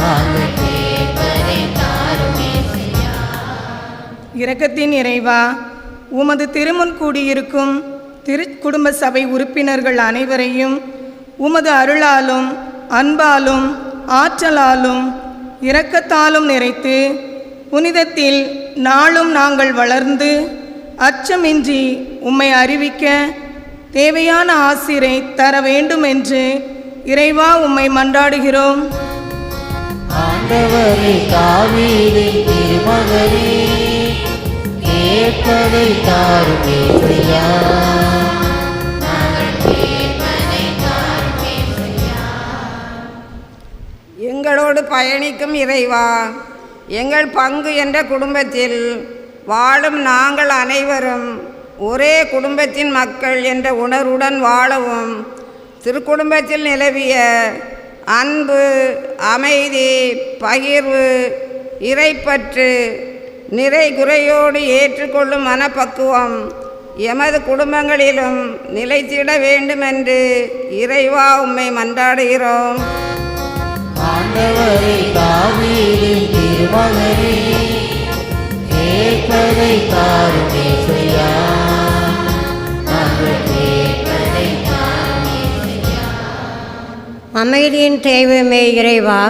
நாங்கள் கேட்பதை தாரும் இயேசுயா. இரக்கத்தின் இறைவா, உமது திருமுன் கூடியிருக்கும் குடும்ப சபை உறுப்பினர்கள் அனைவரையும் உமது அருளாலும் அன்பாலும் ஆற்றலாலும் இரக்கத்தாலும் நிறைத்து புனிதத்தில் நாளும் நாங்கள் வளர்ந்து அச்சமின்றி உம்மை அறிவிக்க தேவையான ஆசிரை தர வேண்டும் என்று இறைவா உம்மை மன்றாடுகிறோம். ஆண்டவரே தாவீதின் திருமகனே, கேட்பதை தாரும் இயேசுயா. எங்களோடு பயணிக்கும் இறைவா, எங்கள் பங்கு என்ற குடும்பத்தில் வாழும் நாங்கள் அனைவரும் ஒரே குடும்பத்தின் மக்கள் என்ற உணர்வுடன் வாழவும் திருக்குடும்பத்தில் நிலவிய அன்பு, அமைதி, பகிர்வு, இறைப்பற்று, நிறை குறையோடு ஏற்றுக்கொள்ளும் மனப்பக்குவம் எமது குடும்பங்களிலும் நிலைத்திட வேண்டுமென்று இறைவா உம்மை மன்றாடுகிறோம். ஆண்டவரே தாவீதின் திருமகனே, கேட்பதை தாரும் இயேசுயா. நாங்கள் கேட்பதை தாரும் இயேசுயா. அமைதியின் தெய்வமே இறைவா,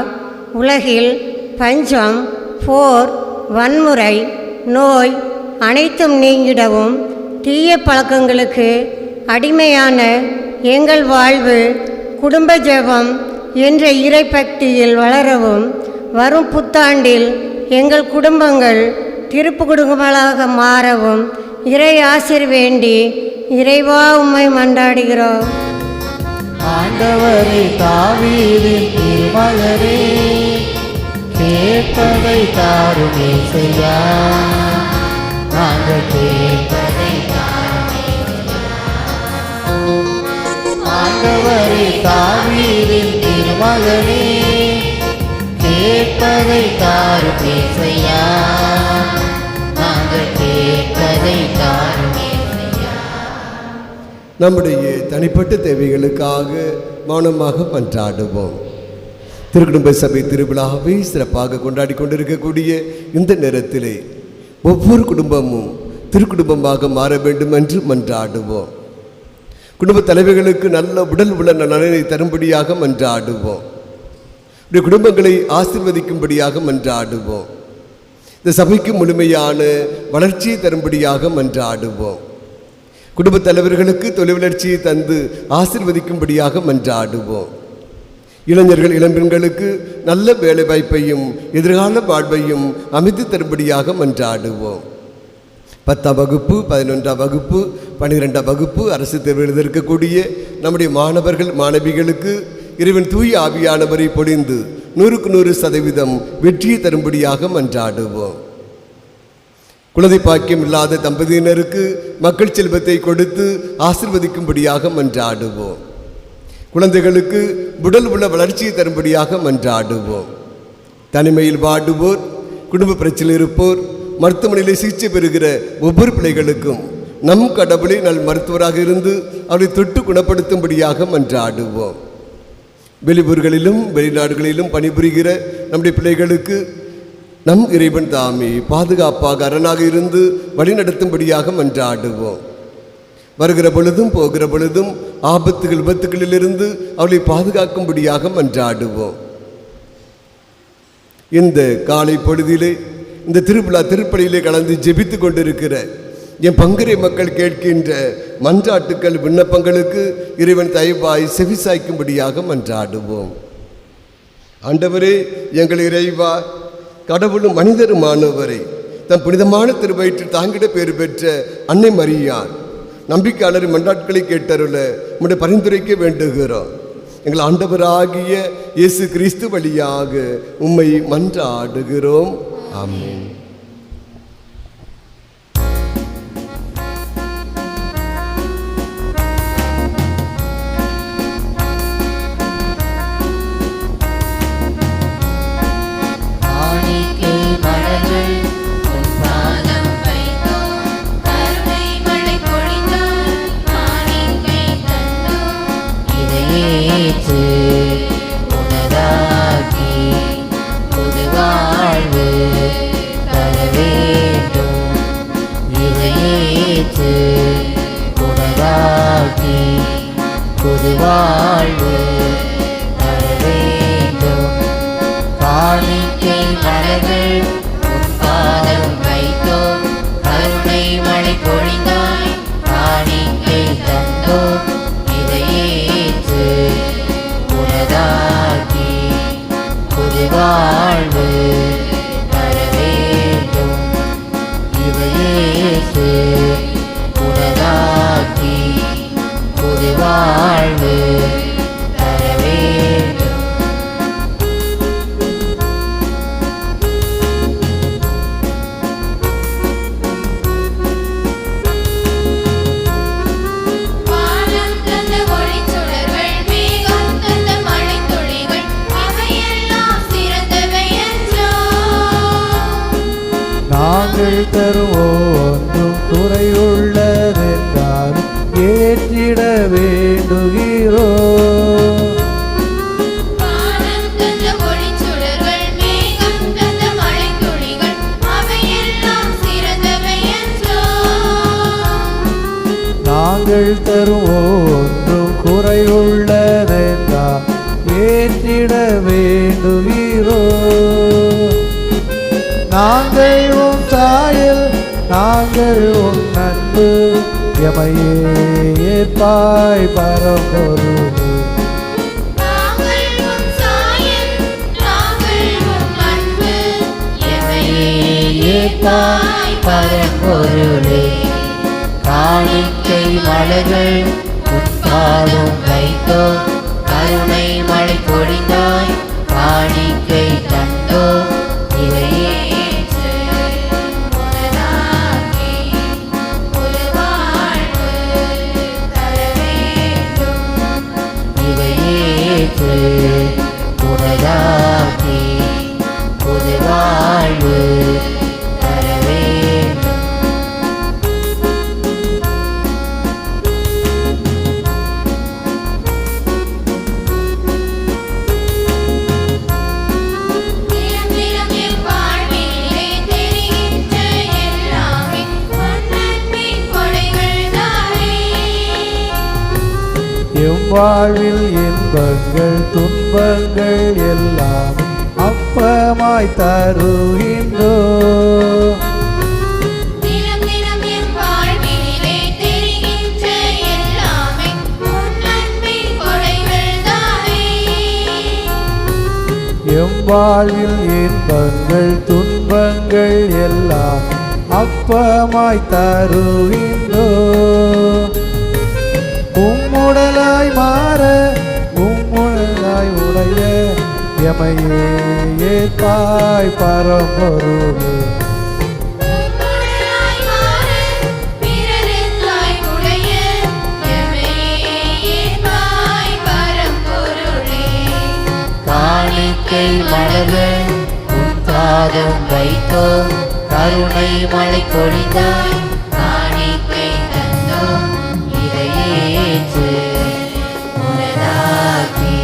உலகில் பஞ்சம், போர், வன்முறை, நோய் அனைத்தும் நீங்கிடவும் தீய பழக்கங்களுக்கு அடிமையான எங்கள் வாழ்வு குடும்ப ஜெபம் என்ற இறைபக்தியில் வளரவும் வரும் புத்தாண்டில் எங்கள் குடும்பங்கள் திருப்பு குடும்பங்களாக மாறவும் இறை ஆசீர் வேண்டி இறைவா உம்மை மன்றாடுகிறோம். ஆண்டவரே தாவீதின் திருமகனே, கேட்பதை தாரும் இயேசுயா. நாங்கள் கேட்பதை தாரும் இயேசுயா. ஆண்டவரே தாவீதின் திருமகனே, கேட்பதை தாரும் இயேசுயா. நாங்கள் கேட்பதை தாரும் இயேசுயா. நம்முடைய தனிப்பட்ட தேவைகளுக்காக மௌனமாக மன்றாடுவோம். திருக்குடும்ப சபை திருவிழாவை சிறப்பாக கொண்டாடி கொண்டிருக்கக்கூடிய இந்த நேரத்திலே ஒவ்வொரு குடும்பமும் திருக்குடும்பமாக மாற வேண்டும் என்று மன்றாடுவோம். குடும்ப தலைவர்களுக்கு நல்ல உடல் உள்ள நலனை தரும்படியாக மன்றாடுவோம். குடும்பங்களை ஆசீர்வதிக்கும்படியாக மன்றாடுவோம். இந்த சபைக்கு முழுமையான வளர்ச்சியை தரும்படியாக மன்றாடுவோம். குடும்ப தலைவர்களுக்கு தொழில் வளர்ச்சியை தந்து ஆசீர்வதிக்கும்படியாக மன்றாடுவோம். இளைஞர்கள் இளம்பெண்களுக்கு நல்ல வேலை வாய்ப்பையும் எதிர்கால வாழ்வையும் அமைத்து தரும்படியாக மன்றாடுவோம். 10ஆம் வகுப்பு, 11ஆம் வகுப்பு, 12ஆம் வகுப்பு அரசு தேர்வு எழுதியிருக்கக்கூடிய நம்முடைய மாணவர்கள் மாணவிகளுக்கு இறைவன் தூய ஆவியானவரை பொழிந்து 100க்கு 100% வெற்றியை தரும்படியாக மன்றாடுவோம். குழந்தை பாக்கியம் இல்லாத தம்பதியினருக்கு மக்கள் செல்வத்தை கொடுத்து ஆசீர்வதிக்கும்படியாக மன்றாடுவோம். குழந்தைகளுக்கு உடல் உள்ள வளர்ச்சியை தரும்படியாக மன்றாடுவோம். தனிமையில் வாடுவோர், குடும்ப பிரச்சனை இருப்போர், மருத்துவமனையில் சிகிச்சை பெறுகிற ஒவ்வொரு பிள்ளைகளுக்கும் நம் கடவுளை நல் மருத்துவராக இருந்து அவரை தொட்டு குணப்படுத்தும்படியாக மன்றாடுவோம். வெளியூர்களிலும் வெளிநாடுகளிலும் பணிபுரிகிற நம்முடைய பிள்ளைகளுக்கு நம் இறைவன் தாமே பாதுகாப்பாக அரணாக இருந்து வழிநடத்தும்படியாக மன்றாடுவோம். வருகிற பொழுதும் போகிற பொழுதும் ஆபத்துகள் விபத்துகளிலிருந்து அவளை பாதுகாக்கும்படியாக மன்றாடுவோம். இந்த காலை பொழுதிலே இந்த திருவிழா திருப்பலியிலே கலந்து ஜெபித்து கொண்டிருக்கிற என் பங்கரை மக்கள் கேட்கின்ற மன்றாட்டுக்கள் விண்ணப்பங்களுக்கு இறைவன் தயவாய் செவிசாய்க்கும்படியாக மன்றாடுவோம். ஆண்டவரே, எங்கள் இறைவா, கடவுளும் மனிதருமானவரை தம் புனிதமான திருவயிற்றில் தாங்கிட பேறு பெற்ற அன்னை மரியாள் நம்பிக்கையாளர் மன்றாட்களை கேட்டருள உம்முடைய பரிந்துரைக்க வேண்டுகிறோம். எங்கள் ஆண்டவராகிய இயேசு கிறிஸ்து வழியாக உம்மை மன்றாடுகிறோம். ஆமென். காணிக்கை மலர்கள் உன் பாதம் வைத்தோம், கருணை மழை பொழிந்தோம், காணிக்கை தந்தோம். இதையேற்று உனதாக்கி புது வாழ்வு தர வேண்டும். இதையேற்று உனதாக்கி புது வாழ்வு தர வேண்டும். காணிக்கை மலர்கள் உன் பாதம் வைத்தோம், கருணை மழை பொழிந்தாய், காணிக்கை தந்தோம். இதையேற்று உனதாக்கி புது வாழ்வு தர வேண்டும். இதையேற்று உனதாக்கி புது வாழ்வு தர வேண்டும். வானம் தந்த ஒளிச்சுடர்கள், மேகம் தந்த மழைத்துளிகள், அவையெல்லாம் சிறந்தவை என்றோ. நாங்கள் தருவோன்றும் குறையுள்ளதென்றாலும் ஏற்றிட வேண்டுகிறோம். வானம் தந்த ஒளிச்சுடர்கள், மேகம் தந்த மழைத்துளிகள், அவையெல்லாம் சிறந்தவை என்றோ. நாங்கள் தருவோன்றும் குறையுள்ளதென்றால் ஏற்றிட வேண்டுகிறோம். நாங்கள் உன் சாயல், நாங்கள் உன் அன்பு, எமையே ஏற்பாய் பரம்பொருளே. நாங்கள் உன் சாயல், நாங்கள் உன் அன்பு, எமையே ஏற்பாய் பரம்பொருளே. காணிக்கை மலர்கள் உன் பாதம் வைத்தோம், கருணை மழை பொழிந்தாய், காணிக்கை தந்தோம். இதையேற்று உனதாக்கி புது வாழ்வு தர வேண்டும். இதையேற்று உனதாக்கி புது வாழ்வு தர வேண்டும். தினம் தினம் என் வாழ்விலே தெரிகின்ற எல்லாமே உன் அன்பின் கொடைகள் தானே. எவ்வாழ்வில் இன்பங்கள் துன்பங்கள் எல்லாம் அப்பமாய் தருகின்றோம். தினம் தினம் என் வாழ்விலே தெரிகின்ற எல்லாமே உன் அன்பின் கொடைகள் தானே. எவ்வாழ்வில் இன்பங்கள் துன்பங்கள் எல்லாம் அப்பமாய் தருகின்றோம். உம்முடலாய் மாற உம்முடலாய் உடைய எமையே ஏற்பாய் பரம்பொருளே. உம்முடலாய் மாற பிறரெல்லாய் உடைய எமையே ஏற்பாய் பரம்பொருளே. காணிக்கை மலர்கள் உன் பாதம் வைத்தோம், கருணை மழை பொழிந்தாய், காணிக்கை தந்தோம். இதையேற்று உனதாக்கி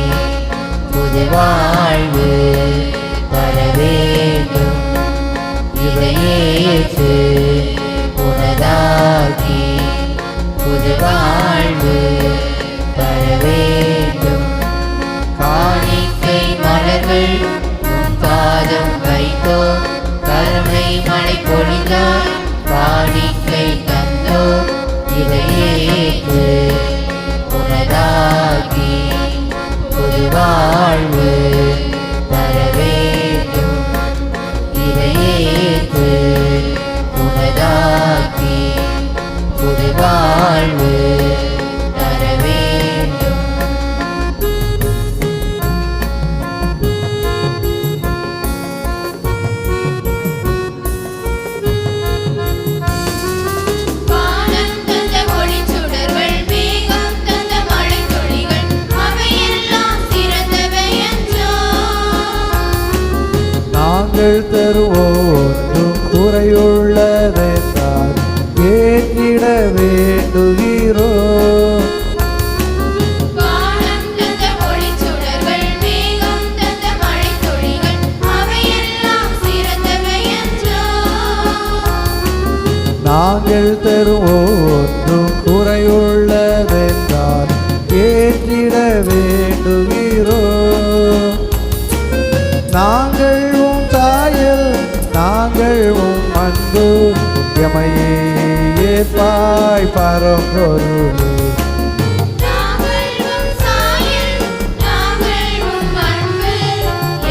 புது வாழ்வு தர வேண்டும். இதையேற்று உனதாக்கி புது வாழ்வு தர வேண்டும். காணிக்கை மலர்கள் உன் பாதம் ஏற்று உனதாக்கி புது வாழ்வு தர வேண்டும். இதை ஏற்று உனதாக்கி புது வாழ்வு தர வேண்டும். வானம் தந்த ஒளிச்சுடர்கள், மேகம் தந்த மழைத்துளிகள், அவையெல்லாம் சிறந்தவை என்றோ. நாங்கள் தருவோன்றும் குறையுள்ளதென்றால் ஏற்றிட வேண்டுகிறோம். வானம் தந்த ஒளிச்சுடர்கள், மேகம் தந்த மழைத்துளிகள், அவையெல்லாம் சிறந்தவை என்றோ. நாங்கள் தருவோன்றும் குறையுள்ளதென்றால் ஏற்றிட வேண்டுகிறோம். நாங்கள் உம் சாயல், நாங்கள் உம் அன்பு, எமையே ஏற்பாய் பரம்பொருளே. நாங்கள் உம் சாயல், நாங்கள் உம் அன்பு,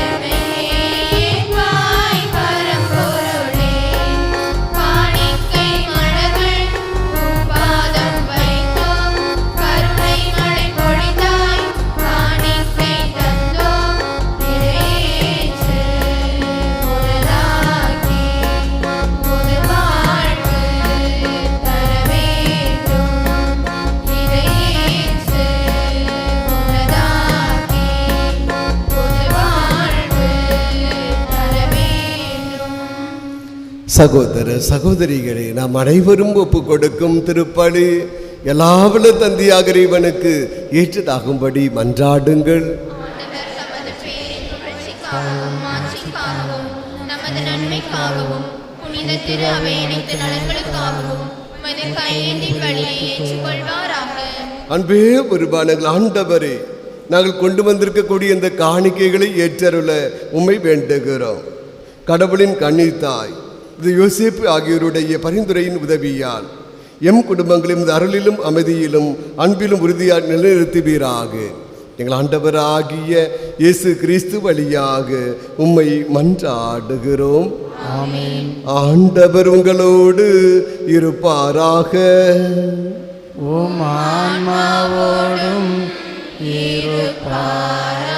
எமையே ஏற்பாய் பரம்பொருளே. காணிக்கை மலர்கள் உம் பாதம் வைத்தோம், கருணை மழை பொழிந்தாய், காணிக்கை தந்தோம். இறையேற்று உனதாக்கி புது வாழ்வு தர வேண்டும். இறையேற்று உனதாக்கி புது வாழ்வு தர வேண்டும். சகோதர சகோதரிகளே, நாம் அனைவரும் ஒப்பு கொடுக்கும் திருப்பலி எல்லாவல்ல தந்தையாக இறைவனுக்கு ஏற்றதாகும்படி மன்றாடுங்கள். ஆண்டவர் தமது பேரின் புகழ்ச்சிக்காகவும் மாட்சிக்காகவும் நமது நன்மைக்காகவும் புனித திரு அவை அனைத்து நலன்களுக்காகவும் உமது கையேந்தின் வழியை ஏற்றுக்கொள்வாராக. அன்பே ஒருபானங்கள் ஆண்டவரே, நாங்கள் கொண்டு வந்திருக்கக்கூடிய இந்த காணிக்கைகளை ஏற்றருள உம்மை வேண்டுகிறோம். கடவுளின் கண்ணீர் தாய் இது யோசேப்பு ஆகியோருடைய பரிந்துரையின் உதவியால் எம் குடும்பங்களையும் இந்த அருளிலும் அமைதியிலும் அன்பிலும் உறுதியாக நிலைநிறுத்துவீராக. எங்கள் ஆண்டவராகிய இயேசு கிறிஸ்து வழியாக உம்மை மன்றாடுகிறோம். ஆமென். ஆண்டவர் உங்களோடு இருப்பாராக. உம் ஆன்மாவோடும் இருப்பாராக.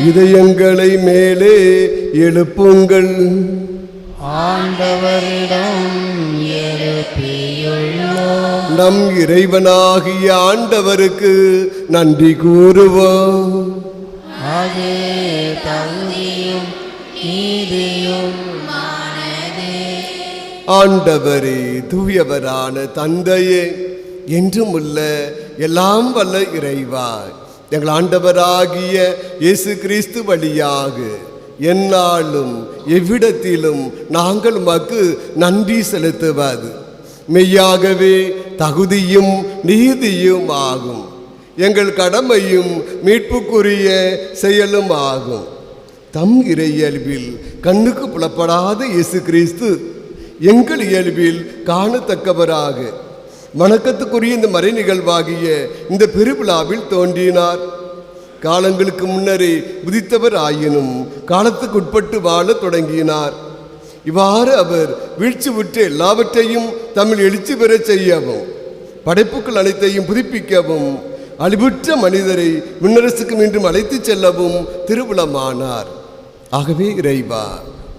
இதயங்களை மேலே எழுப்புங்கள். ஆண்டவரிடம் எழுப்பியுள்ளோம். நம் இறைவனாகிய ஆண்டவருக்கு நன்றி கூறுவோம். அது தகுதியும் நீதியும் ஆண்டவரே, தூயவரான தந்தையே, என்றும் உள்ள எல்லாம் வல்ல இறைவா, எங்கள் ஆண்டவராகிய இயேசு கிறிஸ்து வழியாக எந்நாளும் எவ்விடத்திலும் நாங்கள் உமக்கு நன்றி செலுத்துவது மெய்யாகவே தகுதியும் நீதியும் ஆகும். எங்கள் கடமையும் மீட்புக்குரிய செயலும் ஆகும். தம் இறை இயல்பில் கண்ணுக்கு புலப்படாத இயேசு கிறிஸ்து எங்கள் இயல்பில் காணத்தக்கவராக வணக்கத்துக்குரிய இந்த மறை நிகழ்வாகிய இந்த பெருவிழாவில் தோன்றினார். காலங்களுக்கு முன்னரே உதித்தவர் ஆயினும் காலத்துக்குட்பட்டு வாழ தொடங்கினார். இவ்வாறு அவர் வீழ்ச்சி விட்டு எல்லாவற்றையும் தமிழ் எழுச்சி பெறச் செய்யவும், படைப்புகள் அனைத்தையும் புதுப்பிக்கவும், அழிவுற்ற மனிதரை விண்ணரசுக்கு மீண்டும் அழைத்துச் செல்லவும் திருவுளமானார். ஆகவே இறைவா,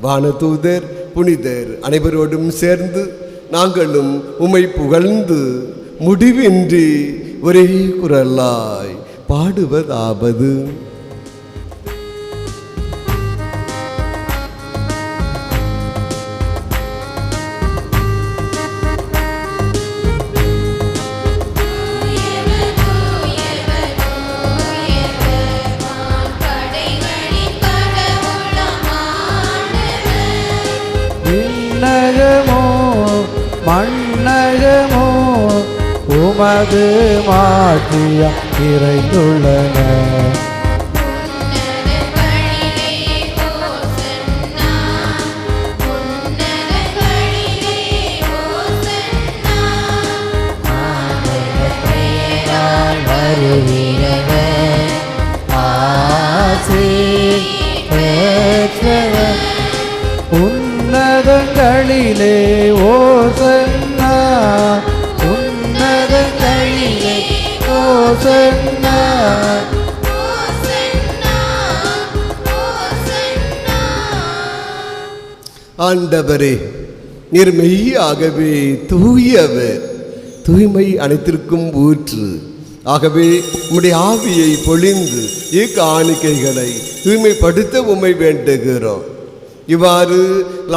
வானதூதர் புனிதர் அனைவரோடும் சேர்ந்து நாங்களும் உம்மை புகழ்ந்து முடிவின்றி ஒரே குரலாய் பாடுவதாவது: விண்ணகமோ மண்ணகமோ உமது மாற்றியா இறைந்துள்ளன. கையிலே ஓசன்னா, உன்னதங்களிலே ஓசன்னா. ஆண்டவரே, நீர் மெய்யாகவே தூயவர், தூய்மை அனைத்திற்கும் ஊற்று. ஆகவே உம்முடைய ஆவியை பொழிந்து இக்காணிக்கைகளை தூய்மைப்படுத்த உம்மை வேண்டுகிறோம். இவ்வாறு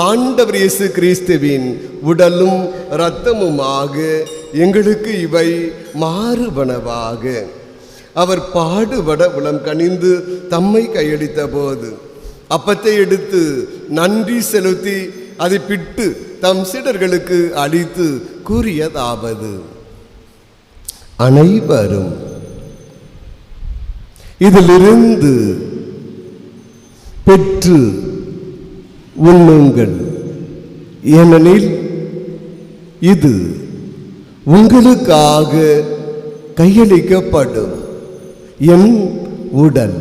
ஆண்டவர் இயேசு கிறிஸ்துவின் உடலும் இரத்தமுமாக எங்களுக்கு இவை மாறுபனவாக. அவர் பாடுபட உளம் கனிந்து தம்மை கையளித்த போது அப்பத்தை எடுத்து நன்றி செலுத்தி அதை பிட்டு தம் சீடர்களுக்கு அளித்து கூறியதாவது: அனைவரும் இதிலிருந்து பெற்று உண்ணுங்கள், ஏனெனில் இது உங்களுக்காக கையளிக்கப்படும் என் உடல்.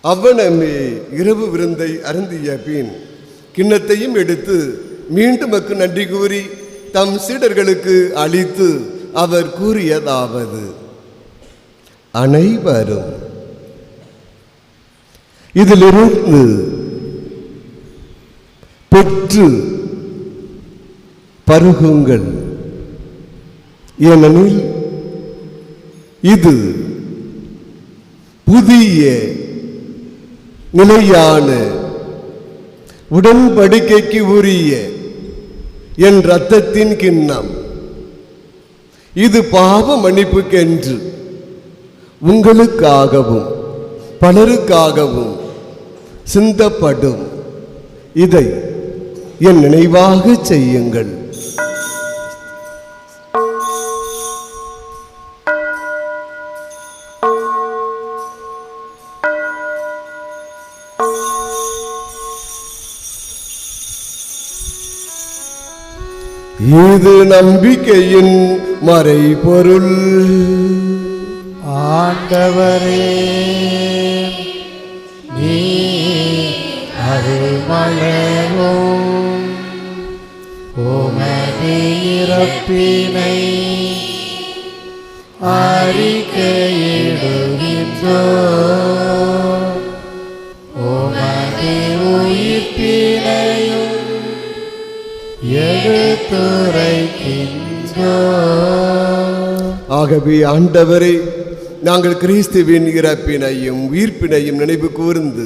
அவ்வனமே இரவு விருந்தை அருந்திய பின் கிண்ணத்தையும் எடுத்து மீண்டும் நன்றி கூறி தம் சீடர்களுக்கு அளித்து அவர் கூறியதாவது: அனைவரும் இதிலிருந்து பெற்று பருகுங்கள், ஏனெனில் இது புதிய நிலையான உடன்படிக்கைக்கு உரிய என் இரத்தத்தின் கிண்ணம். இது பாவ மன்னிப்புக்கென்று உங்களுக்காகவும் பலருக்காகவும் சிந்தப்படும். இதை என் நினைவாக செய்யுங்கள். இது நம்பிக்கையின் மறைபொருள். ஆண்டவரே, நீ அருள்மலரும் உமது இறப்பினை அறிக்கையிடுகின்றோம், உமது உயிர்ப்பினையும் ஆகவே ஆண்டவரே, நாங்கள் கிறிஸ்துவின் இறப்பினையும் உயிர்ப்பினையும் நினைவு கூர்ந்து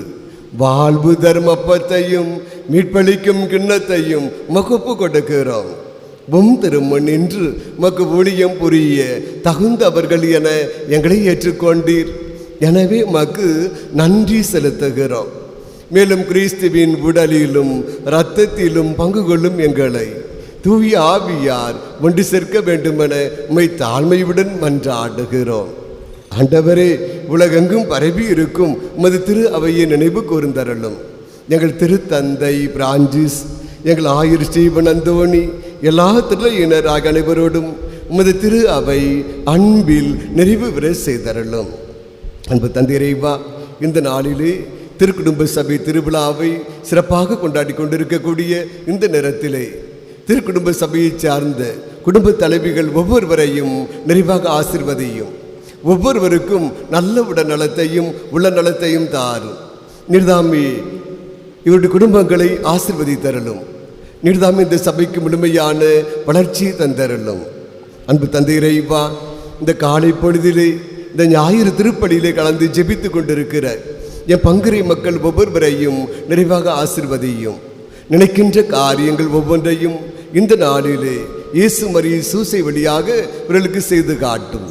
வாழ்வு தர்மப்பத்தையும் மீட்பளிக்கும் கிண்ணத்தையும் மகப்பு கொடுக்கிறோம். திருமண் நின்று மக்கு ஊழியம் புரிய தகுந்தவர்கள் என எங்களை ஏற்றுக்கொண்டீர். எனவே மக்கு நன்றி செலுத்துகிறோம். மேலும் கிறிஸ்துவின் உடலிலும் இரத்தத்திலும் பங்கு கொள்ளும் எங்களை தூய ஆவியார் ஒன்று சேர்க்க வேண்டுமென உம்மை தாழ்மையுடன் மன்றாடுகிறோம். ஆண்டவரே, உலகெங்கும் பரவி இருக்கும் உமது திரு அவையை நினைவு கூர்ந்தருளும். எங்கள் திருத்தந்தை பிரான்சிஸ், எங்கள் ஆயர் ஸ்டீபன் அந்தோணி, எல்லா திருயினராக அனைவரோடும் உமது திரு அவை அன்பில் நிறைவு பெற செய்தருளும். அன்பு தந்தை இறைவா, இந்த நாளிலே திருக்குடும்ப சபை திருவிழாவை சிறப்பாக கொண்டாடி கொண்டிருக்கக்கூடிய இந்த நேரத்திலே திருக்குடும்ப சபையை சார்ந்த குடும்ப தலைவிகள் ஒவ்வொருவரையும் நிறைவாக ஆசீர்வதியும். ஒவ்வொருவருக்கும் நல்ல உடல் நலத்தையும் உள்ள நலத்தையும் தாரும். நிர்தாமி இவருடைய குடும்பங்களை ஆசீர்வதித்தருளும். நிர்தாமி இந்த சபைக்கு முழுமையான வளர்ச்சியை தந்தருளும். அன்பு தந்தை இறைவா, இந்த காலை பொழுதிலே இந்த ஞாயிறு திருப்பலியிலே கலந்து ஜெபித்து கொண்டிருக்கிற என் பங்குரை மக்கள் ஒவ்வொருவரையும் நிறைவாக ஆசீர்வதியும். நினைக்கின்ற காரியங்கள் ஒவ்வொன்றையும் இந்த நாளிலே இயேசு மரி சூசை வழியாக இவர்களுக்கு செய்து காட்டும்.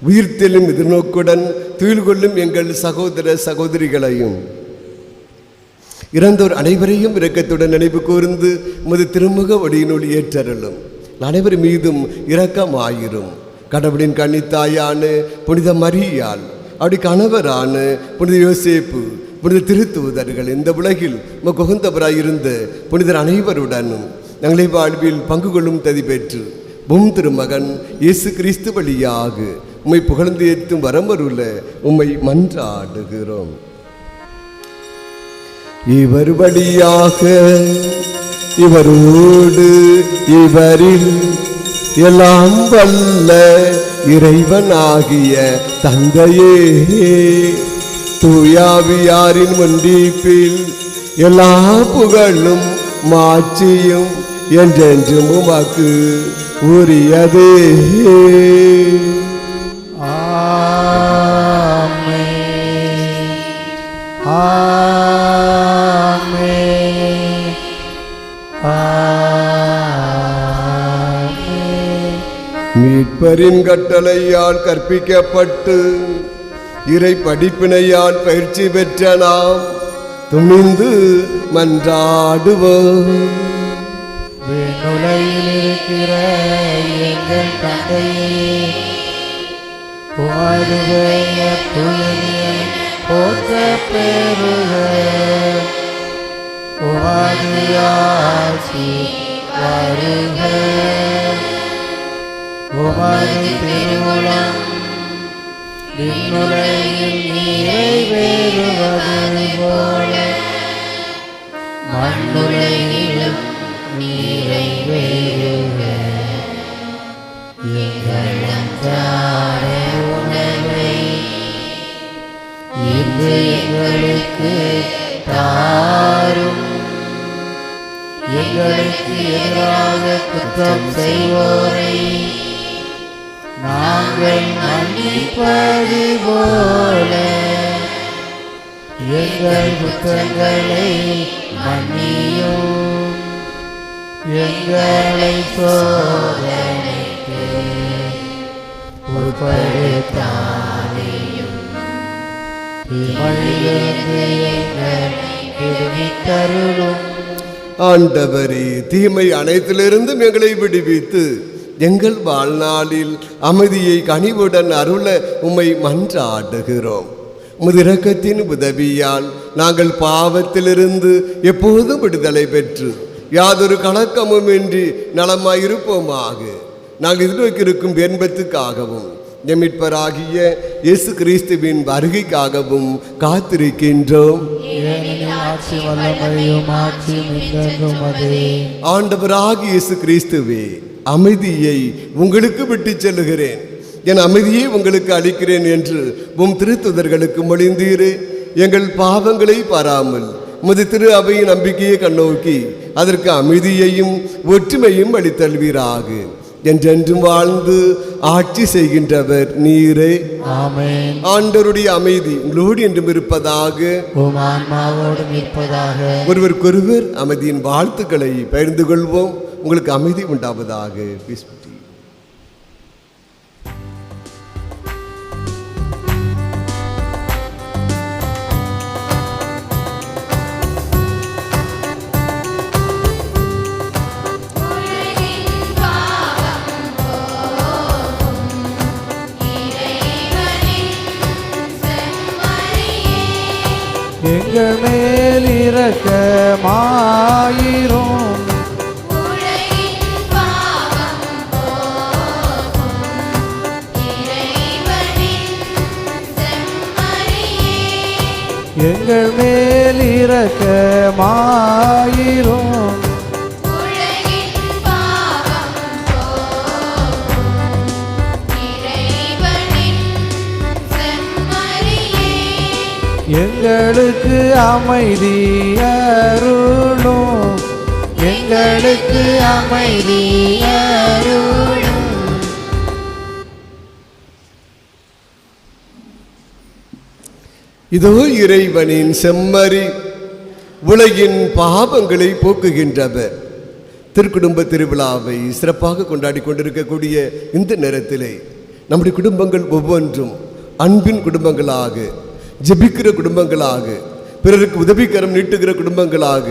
உயிர்த்தெழும் எதிர்நோக்குடன் துயில் கொள்ளும் எங்கள் சகோதர சகோதரிகளையும் இறந்தோர் அனைவரையும் இரக்கத்துடன் நினைவு கூர்ந்து உமது திருமுக வழியினுள் ஏற்றருளும். அனைவர் மீதும் இரக்கமாயிரும். கடவுளின் கன்னித்தாயான புனித மரியாள், அப்படி கணவரான புனித யோசேப்பு, புனித திருத்தூதர்கள் இந்த உலகில் உகந்தவராயிருந்த புனிதர் அனைவருடனும் நாங்களே வாழ்வில் பங்கு கொள்ளும் ததி பெற்று திருமகன் இயேசு கிறிஸ்து வழியாக உம்மை புகழ்ந்து ஏற்றும் வரமருள உம்மை மன்றாடுகிறோம். இவர் வழியாக இவரோடு இவரில் எல்லாம் வல்ல இறைவனாகிய தந்தையே தூயாவியாரின் ஒன்றிப்பில் எல்லா புகழும் மாட்சியும் என்றென்றும் உமக்கு உரியதே. மீட்பரின் கட்டளையால் கற்பிக்கப்பட்டு இறை படிப்பினையால் பயிற்சி பெற்ற நாம் துணிந்து மன்றாடுவோம். விண்ணுலகில் இருக்கிற எங்கள் தந்தையே, உமது பெயர் தூயது போற்றப் பெறுக. உமது ஆட்சி வருக. உமது திருவுளம் விண்ணுலகில் நிறைவேறுவது போல மண்ணுலகிலும் நிறைவேறுக. எங்கள் அன்றாட உணவை இன்று எங்களுக்கு தாரும். எங்களுக்கு எதிராக குற்றம் செய்வோரை நாங்கள் மன்னிப்பது போல எங்கள் குற்றங்களை மன்னியும். எங்களை சோதனைக்கு உட்படுத்தாதேயும், தீமையிலிருந்து எங்களை விடுவித்தருளும். ஆண்டவரே, தீமை அனைத்திலிருந்தும் எங்களை விடுவித்து எங்கள் வாழ்நாளில் அமைதியை கனிவுடன் அருள உம்மை மன்றாடுகிறோம். உமது இரக்கத்தின் உதவியால் நாங்கள் பாவத்திலிருந்து எப்போதும் விடுதலை பெற்று யாதொரு கலக்கமும் இன்றி நலமாயிருப்போமாக. நாங்கள் எதிர்நோக்கியிருக்கும் என்பத்துக்காகவும் மீட்பராகிய இயேசு கிறிஸ்துவின் வருகைக்காகவும் காத்திருக்கின்றோம். ஆண்டவராகிய இயேசு கிறிஸ்துவே, அமைதியை உங்களுக்கு விட்டு செல்லுகிறேன், என் அமைதியை உங்களுக்கு அளிக்கிறேன் என்று திருத்துதர்களுக்கு மொழிந்தீரே. எங்கள் பாவங்களை பாராமல் உமது திரு அவையின் நம்பிக்கையை கண்ணோக்கி அதற்கு அமைதியையும் ஒற்றுமையும் அளித்தல்வீராக. என்றென்றும் வாழ்ந்து ஆட்சி செய்கின்றவர் நீரே. ஆமென். ஆண்டவருடைய அமைதி உங்களோடு என்றும் இருப்பதாக. ஒருவருக்கொருவர் அமைதியின் வாழ்த்துக்களை பகிர்ந்து கொள்வோம். உங்களுக்கு அமைதி உண்டாவதாக. எங்கள் மேல் இரக்கமாயிரும். எங்கள் மேல் இரக்கமாயிரும். எங்களுக்கு அமைதி அருளும். எங்களுக்கு அமைதி அருளும். இதோ இறைவனின் செம்மறி, உலகின் பாவங்களை போக்குகின்றவர். திருக்குடும்ப திருவிழாவை சிறப்பாக கொண்டாடி கொண்டிருக்கக்கூடிய இந்த நேரத்திலே நம்முடைய குடும்பங்கள் ஒவ்வொன்றும் அன்பின் குடும்பங்களாக, ஜெபிக்கிற குடும்பங்களாக, பிறருக்கு உதவிக்கரம் நீட்டுகிற குடும்பங்களாக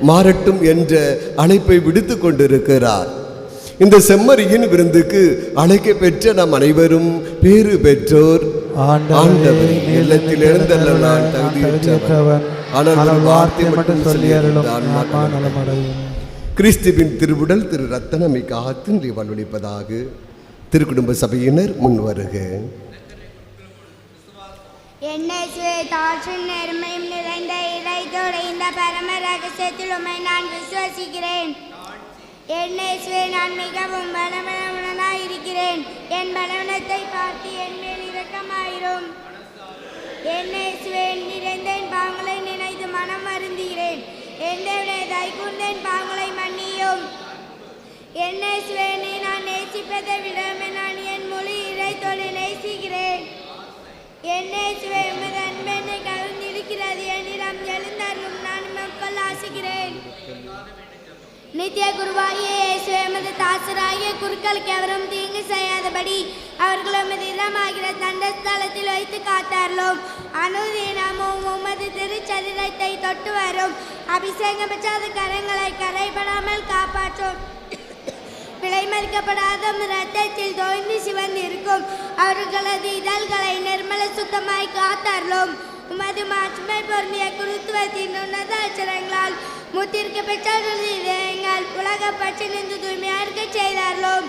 மாறட்டும் என்ற அழைப்பை விடுத்து கொண்டிருக்கிறார். இந்த செம்மறியின் விருந்துக்கு அழைக்க பெற்ற நாம் அனைவரும் பேறு பெற்றோர். ஆண்டவரே, இல்லத்தில் எழுந்தல்ல நான் தகுதியற்றவன். ஆனால் ஒரு வார்த்தை மட்டும் சொல்லி அருளும், ஆன்மா நலமடையும். கிறிஸ்துவின் திருவுடல் திரு ரத்தனமை காத்து வாழ்வளிப்பதாக. திருக்குடும்ப சபையினர் முன் வருக. என்னை தாழ்ச்சியும் நேர்மையும் நிறைந்த இறைத்தோடு இந்த பரம ரகசியத்தில் உம்மை நான் விசுவசிக்கிறேன். என்னை நான் மிகவும் பலவீனனாய் இருக்கிறேன். என் பலவீனத்தை பார்த்து என் மேல் இரக்கமாயிரும். என்னை நிறைந்த என் பாவங்களை நினைத்து மனம் வருந்துகிறேன். என்னை தைக்குண்டேன் பாவங்களை மன்னியும். என்னை நான் நேசிப்பதை விட நான் என் மொழி இறைத்தோடு நேசிக்கிறேன். என்னை உமது அன்பென்னை கவர்ந்திருக்கிறது. என்னிடம் எழுந்தருளும், நான் மக்கள் ஆசிக்கிறேன். நித்திய குருவாகிய இயேசு எமது தாசராகிய குருக்களுக்கு எவரும் தீங்கு செய்யாதபடி அவர்கள் எமது இடமாகிற தண்டஸ்தலத்தில் வைத்து காத்தார்களோம். அனுதினமும் உமது திருச்சரீரத்தை தொட்டு வரும் அபிஷேகம் பெற்றாத கரங்களை கரைபடாமல் காப்பாற்றும். விலை மதிக்கப்படாத இரத்தத்தில் தோய்ந்து சிவந்து இருக்கும் அவர்களது இதழ்களை நிர்மல சுத்தமாய் காத்தார்களோம். உமது மாட்சிமை பொருந்திய குருத்துவத்தின் உன்னத அச்சரங்களால் முத்திருக்க பெற்றவர்களது இதயங்கள் உலக பற்றி நின்று தூய்மையாக இருக்க செய்தார்களோம்.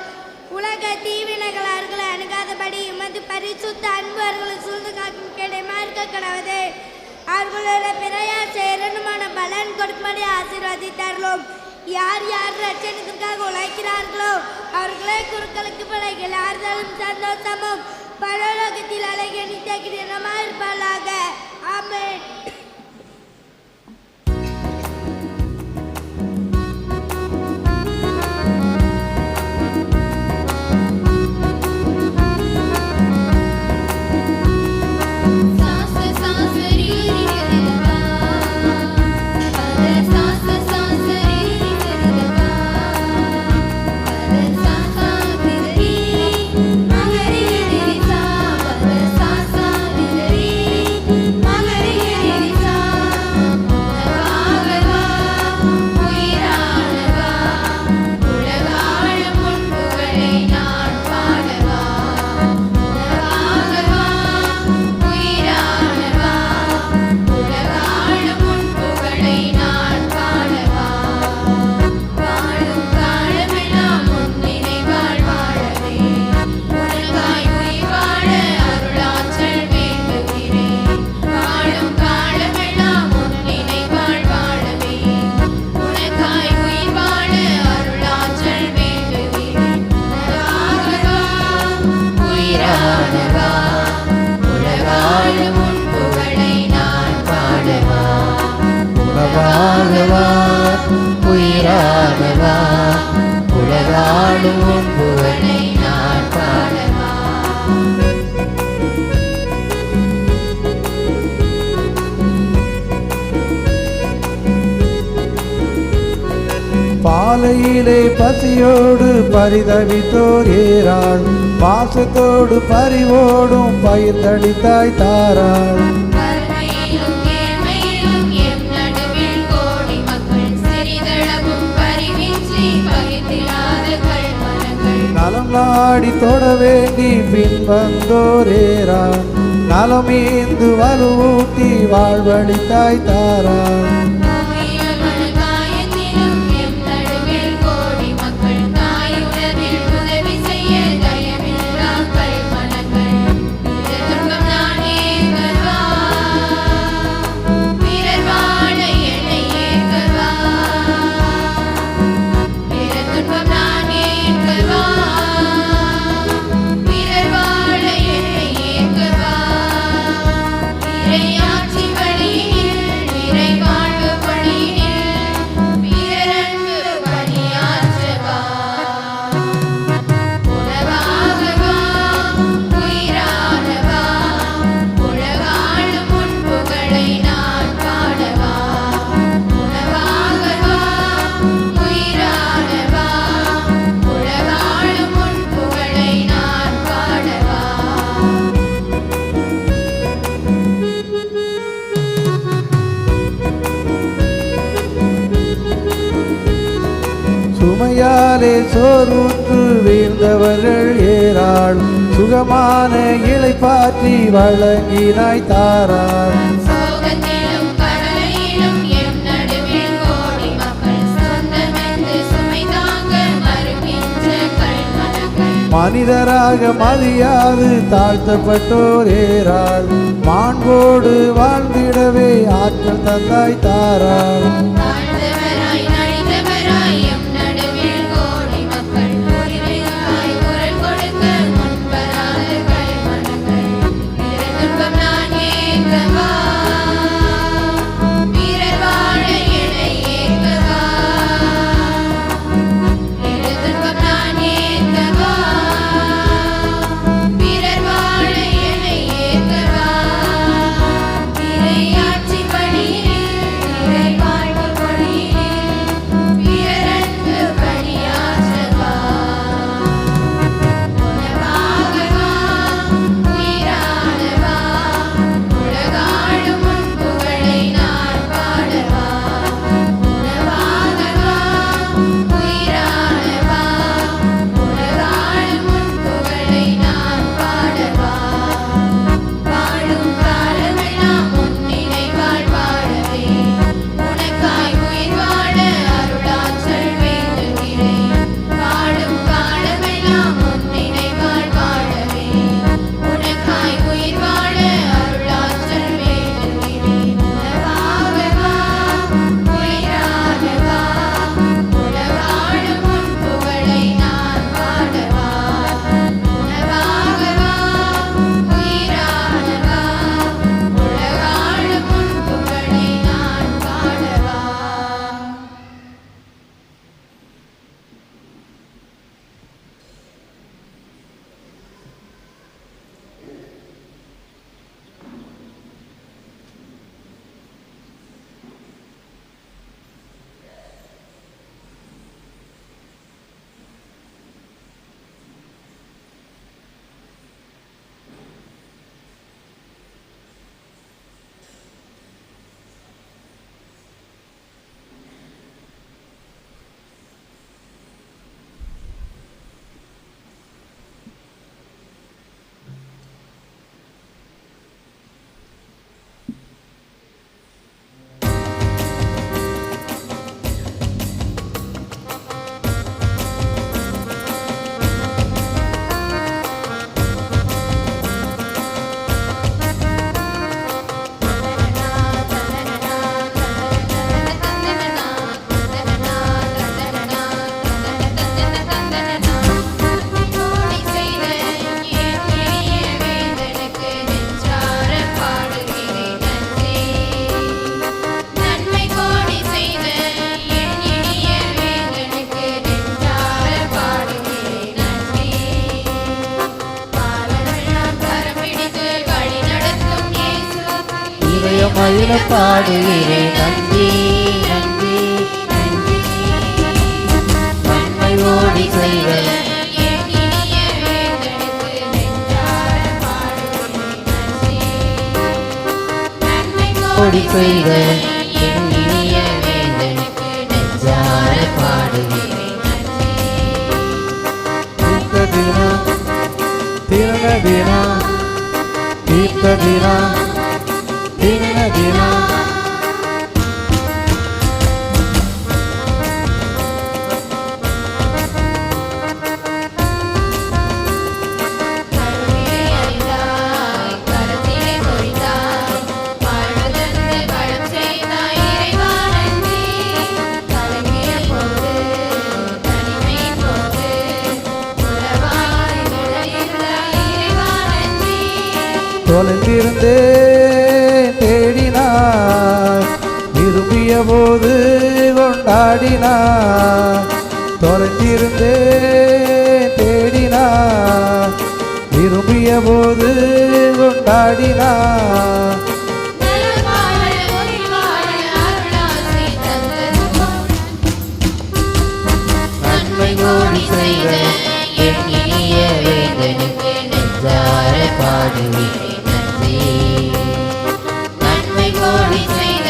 உலக தீவினைகள் அவர்களை அணுகாதபடி உமது பரிசுத்த அன்பு அவர்களை சூழ்ந்து காக்கும் கிடைமா இருக்க கடவுது. அவர்களோட பிரயாச இரண்டுமான பலன் கொடுக்கும்படி ஆசீர்வதித்தார்களோம். யார் யார் ரட்சணத்திற்காக உழைக்கிறார்களோ அவர்களே குருக்களுக்கு பிள்ளைகள் ஆறுதலும் சந்தோஷமும் பரலோகத்தில் அழகிய நித்திய கிரீடமாக இருப்பார்களாக. ஆமென். உயிரானவா உலகாடும் உன் புகழை நான் பாடவா. பாலையிலே பசியோடு பரிதவித்தோர் ஏறாள், பாசத்தோடு பறிவோடும் பயிர்ந்தளித்தாய் தாராள். நலம் நாடி தொட வேண்டி பின் வந்தோரேரான், நலமீந்து வலுவூட்டி வாழ்வழித்தாய் தாரான். சுமையாலே சோர்வுற்று வீழ்ந்தவர்கள் ஏறாள், சுகமான இளைப்பாற்றி வழங்கினாய் தாராய். சோகத்திலும் கடலிலும் எம் நடுவில் கோடி மக்கள் சொந்தமென்று சுமை தாங்க மறுக்கின்ற கல்மனங்கள். மனிதராக மதியாது தாழ்த்தப்பட்டோரேரால் மாண்போடு வாழ்ந்திடவே ஆற்றல் தந்தாய் தாராய். தாழ்ந்தவராய் நலிந்தவராய் எம் நடுவில் கோடி மக்கள் உரிமைக்காய் குரல் கொடுக்க முன்வராத கல்மனங்கள். பிறர் துன்பம் நான் ஏற்கவா, பிறர் வாழ என்னை ஏற்கவா. பிறர் துன்பம் நான் ஏற்கவா, பிறர் வாழ என்னை ஏற்கவா. இறையாட்சி பணியில், இறை வாழ்வு பணியில், பிறருக்கு பணியாற்றவா. உணவாகவா, உயிரானவா, உலகாளும் உன் புகழை நான் பாடவா. உணவாகவா, உயிரானவா, உலகாளும் உன் புகழை நான் பாடவா. வாழும் காலமெல்லாம் உன் நினைவால் வாழவே, உனக்காய் உயிர் வாழ அருளாற்றல் வேண்டுகிறேன். வாழும் காலமெல்லாம் உன் நினைவால் வாழவே, உனக்காய் உயிர் வாழ அருளாற்றல் வேண்டுகிறேன். உணவாகவா, உயிரானவா, உலகாளும் உன் புகழை நான் பாடவா. உணவாகவா, உயிரானவா, உலகாளும் உன் புகழை நான் பாடவா. கோடி செய்த என் இனிய வேந்தனுக்கு நெஞ்சார பாடுகிறேன் நன்றி. நன்மை கோடி செய்த என் இனிய வேந்தனுக்கு நெஞ்சார பாடுகிறேன் நன்றி. பாலமெல்லாம் கரம் பிடித்து வழி நடத்தும் இயேசு, இதயமகிழ பாடுகிறேன் நன்றி நன்றி நன்றி. நன்மை ஓடி செய்த என் இனிய வேந்தனுக்கு நெஞ்சார பாடுகிறேன் நன்றி. நன்மை ஓடி செய்த என் இனிய வேந்தனுக்கு நெஞ்சார பாடுகிறேன் நன்றி. தீர்த்த தினம் திருந தினம் தீர்த்த தினம் திருந தினம். கருவிலே அறிந்தாய், கரத்திலே பொறித்தாய், வாழ்வு தந்து வளம் செய்தாய் இறைவா நன்றி. கலங்கிய போது, தனிமை போது, உறவாய் நிலையிருந்தாய் இறைவா நன்றி. தொலைந்திருந்தே தேடினார், விரும்பிய போது கொண்டாடினார். தொலைந்திருந்தே தேடினார், விரும்பிய போது கொண்டாடினார். நலம் வாழ, உயிர் வாழ அருளாசி தந்ததும். நன்மை கோடி செய்த என் இனிய வேந்தனுக்கு நெஞ்சார பாடுகிறேன் நன்றி. நன்மை கோடி செய்த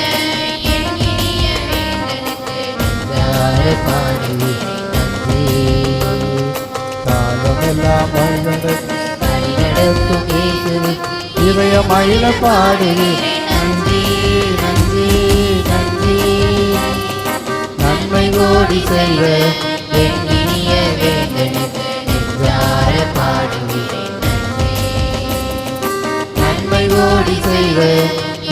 என் இனிய வேந்தனுக்கு நெஞ்சார பாடுகிறேன் நன்றி. காலமெல்லாம் வாழ்ந்தது பலி நடத்தும் இயேசுவுக்கு இதயம் மகிழ பாடுகிறேன். நன்றி நன்றி நன்றி. நன்மை கோடி செய்வ என் இனிய வேந்தனுக்கு நெஞ்சார பாடுகிறேன். நன்மை கோடி செய்வ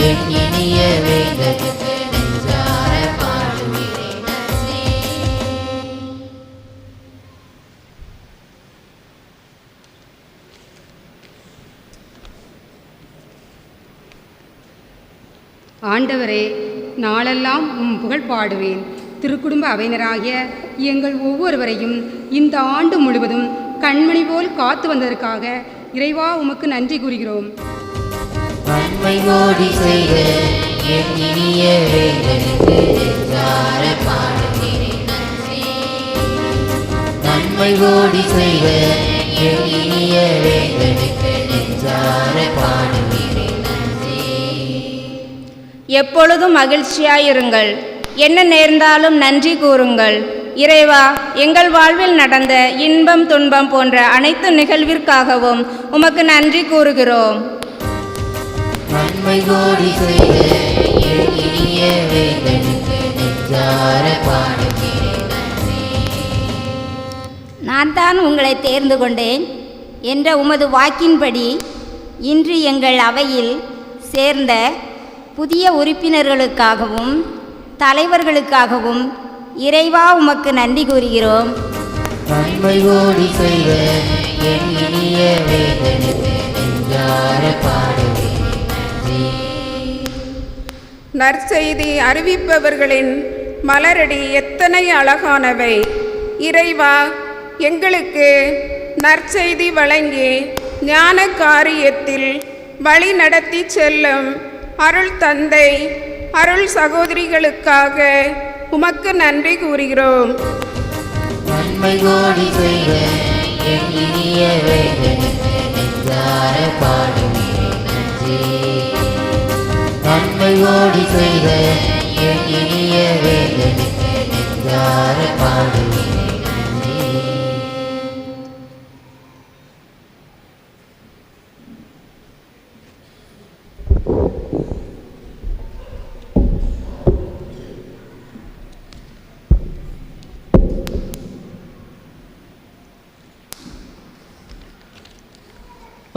என் இனிய வேந்தனுக்கு நெஞ்சார பாடுகிறேன். ஆண்டவரே, நாளெல்லாம் உம் புகழ் பாடுவேன். திருக்குடும்ப அவையினராகிய எங்கள் ஒவ்வொருவரையும் இந்த ஆண்டு முழுவதும் கண்மணி போல் காத்து வந்ததற்காக இறைவா உமக்கு நன்றி கூறுகிறோம். நன்மை கோடி செய்த என் இனிய வேந்தனுக்கு நெஞ்சார பாடுகிறேன். நன்மை கோடி செய்த என் இனிய வேந்தனுக்கு நெஞ்சார பாடுகிறேன். எப்பொழுதும் மகிழ்ச்சியாயிருங்கள், என்ன நேர்ந்தாலும் நன்றி கூறுங்கள். இறைவா, எங்கள் வாழ்வில் நடந்த இன்பம் துன்பம் போன்ற அனைத்து நிகழ்விற்காகவும் உமக்கு நன்றி கூறுகிறோம். நன்மை கோடி செய்த என் இனிய வேந்தனுக்கு நெஞ்சார பாடுகிறேன். நான் தான் உங்களை தேர்ந்து கொண்டேன் என்ற உமது வாக்கின்படி இன்று எங்கள் அவையில் சேர்ந்த புதிய உறுப்பினர்களுக்காகவும் தலைவர்களுக்காகவும் இறைவா உமக்கு நன்றி கூறுகிறோம். நன்மை கோடி செய்த என் இனிய வேந்தனுக்கு நெஞ்சார பாடுகிறேன். நற்செய்தி அறிவிப்பவர்களின் மலரடி எத்தனை அழகானவை. இறைவா, எங்களுக்கு நற்செய்தி வழங்கி ஞான காரியத்தில் வழி நடத்தி செல்லும் அருள் தந்தை, அருள் சகோதரிகளுக்காக உமக்கு நன்றி கூறுகிறோம். நன்மை கோடி செய்த என் இனிய வேந்தனுக்கு நெஞ்சார பாடுகிறேன். நன்மை கோடி செய்த என் இனிய வேந்தனுக்கு நெஞ்சார பாடுகிறேன்.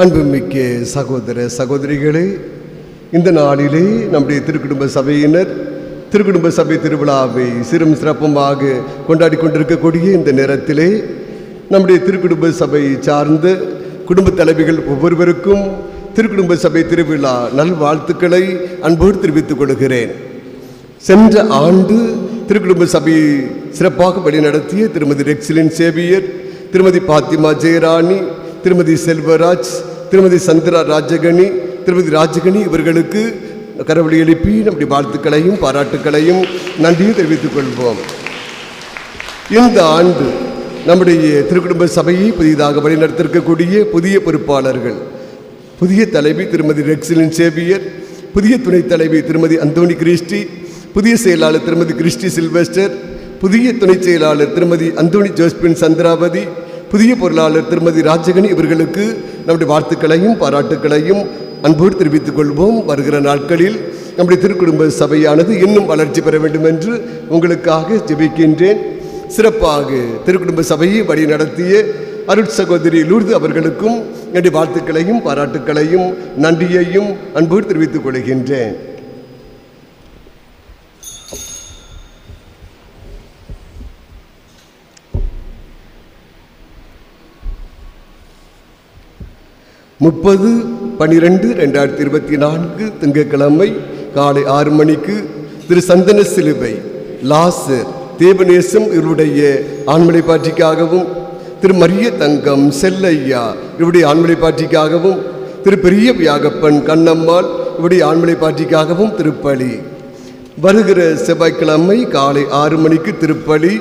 அன்புமிக்க சகோதர சகோதரிகளே, இந்த நாளிலே நம்முடைய திருக்குடும்ப சபையினர் திருக்குடும்ப சபை திருவிழாவை சிறும் சிறப்புமாக கொண்டாடி கொண்டிருக்கக்கூடிய இந்த நேரத்திலே நம்முடைய திருக்குடும்ப சபை சார்ந்த குடும்ப தலைவிகள் ஒவ்வொருவருக்கும் திருக்குடும்ப சபை திருவிழா நல்வாழ்த்துக்களை அன்போடு தெரிவித்துக் கொள்கிறேன். சென்ற ஆண்டு திருக்குடும்ப சபையை சிறப்பாக வழிநடத்திய திருமதி ரெக்ஸிலின் சேவியர், திருமதி பாத்திமா ஜெயராணி, திருமதி செல்வராஜ், திருமதி சந்திரா ராஜகணி, திருமதி ராஜகணி இவர்களுக்கு கரவொலி எழுப்பி நம்முடைய வாழ்த்துக்களையும் பாராட்டுக்களையும் நன்றியும் தெரிவித்துக் கொள்வோம். இந்த ஆண்டு நம்முடைய திருக்குடும்ப சபையை புதிதாக வழிநடத்திருக்கக்கூடிய புதிய பொறுப்பாளர்கள், புதிய தலைவி திருமதி ரெக்ஸிலின் சேவியர், புதிய துணைத் தலைவி திருமதி அந்தோனி கிறிஸ்டி, புதிய செயலாளர் திருமதி கிறிஸ்டி சில்வெஸ்டர், புதிய துணைச் செயலாளர் திருமதி அந்தோனி ஜோஸ்பின் சந்திராவதி, புதிய பொருளாளர் திருமதி ராஜகணி இவர்களுக்கு நம்முடைய வாழ்த்துக்களையும் பாராட்டுக்களையும் அன்போடு தெரிவித்துக் கொள்வோம். வருகிற நாட்களில் நம்முடைய திருக்குடும்ப சபையானது இன்னும் வளர்ச்சி பெற வேண்டும் என்று உங்களுக்காக ஜெபிக்கின்றேன். சிறப்பாக திருக்குடும்ப சபையை வழி நடத்திய அருட் சகோதரி லூர்து அவர்களுக்கும் என்னுடைய வாழ்த்துக்களையும் பாராட்டுக்களையும் நன்றியையும் அன்போடு தெரிவித்துக் கொள்கின்றேன். முப்பது 12/2024 திங்கட்கிழமை காலை 6 மணிக்கு திரு சந்தன சிலுவை லாசர் தேவநேசம் இவருடைய ஆண்மலை பாட்சிக்காகவும், திரு மரிய தங்கம் செல்லையா இவருடைய ஆண்மலை பாட்சிக்காகவும், திரு பெரிய வியாகப்பன் கண்ணம்மாள் இவருடைய ஆண்மலை பாட்சிக்காகவும் திருப்பலி. வருகிற செவ்வாய்க்கிழமை காலை 6 மணிக்கு திருப்பலி.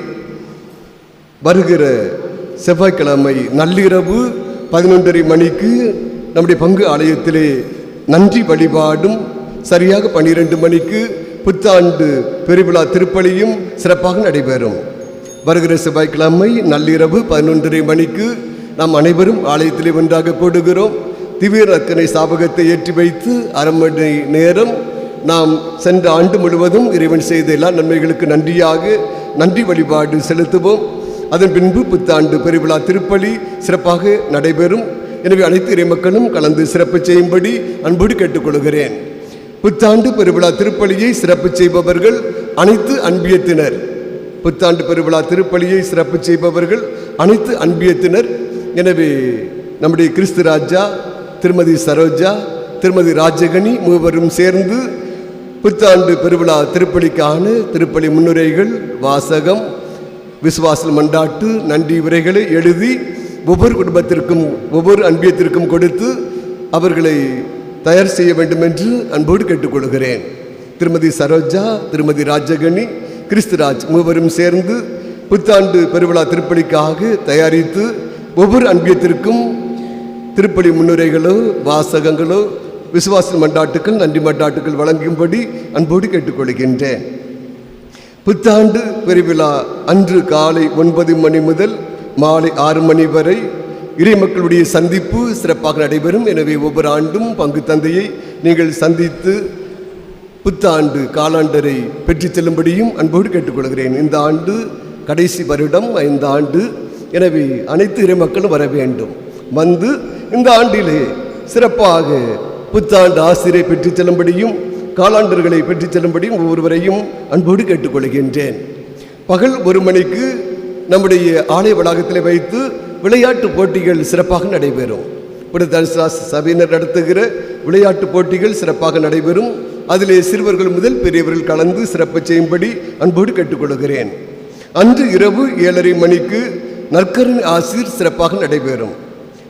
வருகிற செவ்வாய்க்கிழமை நள்ளிரவு 11:30 மணிக்கு நம்முடைய பங்கு ஆலயத்திலே நன்றி வழிபாடும், சரியாக 12 மணிக்கு புத்தாண்டு பெருவிழா திருப்பலியும் சிறப்பாக நடைபெறும். வருகிற செவ்வாய்க்கிழமை நள்ளிரவு 11:30 மணிக்கு நாம் அனைவரும் ஆலயத்திலே ஒன்றாக கூடுகிறோம். திவ்ய நற்கனை சாபகத்தை ஏற்றி வைத்து அரை மணி நேரம் நாம் சென்ற ஆண்டு முழுவதும் இறைவன் செய்த எல்லா நன்மைகளுக்கு நன்றியாக நன்றி வழிபாடு செலுத்துவோம். அதன் பின்பு புத்தாண்டு பெருவிழா திருப்பலி சிறப்பாக நடைபெறும். எனவே அனைத்து இறைமக்களும் கலந்து சிறப்பு செய்யும்படி அன்போடு கேட்டுக்கொள்கிறேன். புத்தாண்டு பெருவிழா திருப்பலியை சிறப்பு செய்பவர்கள் அனைத்து அன்பியத்தினர். புத்தாண்டு பெருவிழா திருப்பலியை சிறப்பு செய்பவர்கள் அனைத்து அன்பியத்தினர். எனவே நம்முடைய கிறிஸ்து ராஜா, திருமதி சரோஜா, திருமதி ராஜகனி மூவரும் சேர்ந்து புத்தாண்டு பெருவிழா திருப்பலிக்கான திருப்பலி முன்னுரைகள், வாசகம், விசுவாச மண்டாட்டு, நன்றி உரைகளை எழுதி ஒவ்வொரு குடும்பத்திற்கும் ஒவ்வொரு அன்பியத்திற்கும் கொடுத்து அவர்களை தயார் செய்ய வேண்டும் என்று அன்போடு கேட்டுக்கொள்கிறேன். திருமதி சரோஜா, திருமதி ராஜகனி, கிறிஸ்துராஜ் மூவரும் சேர்ந்து புத்தாண்டு பெருவிழா திருப்பலிக்காக தயாரித்து ஒவ்வொரு அன்பியத்திற்கும் திருப்பலி முன்னுரைகளோ வாசகங்களோ விசுவாச மண்டாட்டுக்கள், நன்றி மண்டாட்டுக்கள் வழங்கும்படி அன்போடு கேட்டுக்கொள்கின்றேன். புத்தாண்டு பெருவிழா அன்று காலை 9 மணி முதல் மாலை 6 மணி வரை இறை மக்களுடைய சந்திப்பு சிறப்பாக நடைபெறும். எனவே ஒவ்வொரு ஆண்டும் பங்கு தந்தையை நீங்கள் சந்தித்து புத்தாண்டு காலாண்டரை பெற்றுச் செல்லும்படியும் அன்போடு கேட்டுக்கொள்கிறேன். இந்த ஆண்டு கடைசி வருடம் 5 ஆண்டு. எனவே அனைத்து இறை மக்களும் வர வேண்டும். வந்து இந்த ஆண்டிலே சிறப்பாக புத்தாண்டு ஆசிரியை பெற்றுச் செல்லும்படியும் காலாண்டர்களை பெற்றுச் செல்லும்படியும் ஒவ்வொருவரையும் அன்போடு கேட்டுக்கொள்கின்றேன். பகல் 1 மணிக்கு நம்முடைய ஆலய வளாகத்தில் வைத்து விளையாட்டு போட்டிகள் சிறப்பாக நடைபெறும். சபையினர் நடத்துகிற விளையாட்டு போட்டிகள் சிறப்பாக நடைபெறும். அதிலே சிறுவர்கள் முதல் பெரியவர்கள் கலந்து சிறப்பு செய்யும்படி அன்போடு கேட்டுக்கொள்கிறேன். அன்று இரவு 7:30 மணிக்கு நற்கருணை ஆசிர் சிறப்பாக நடைபெறும்.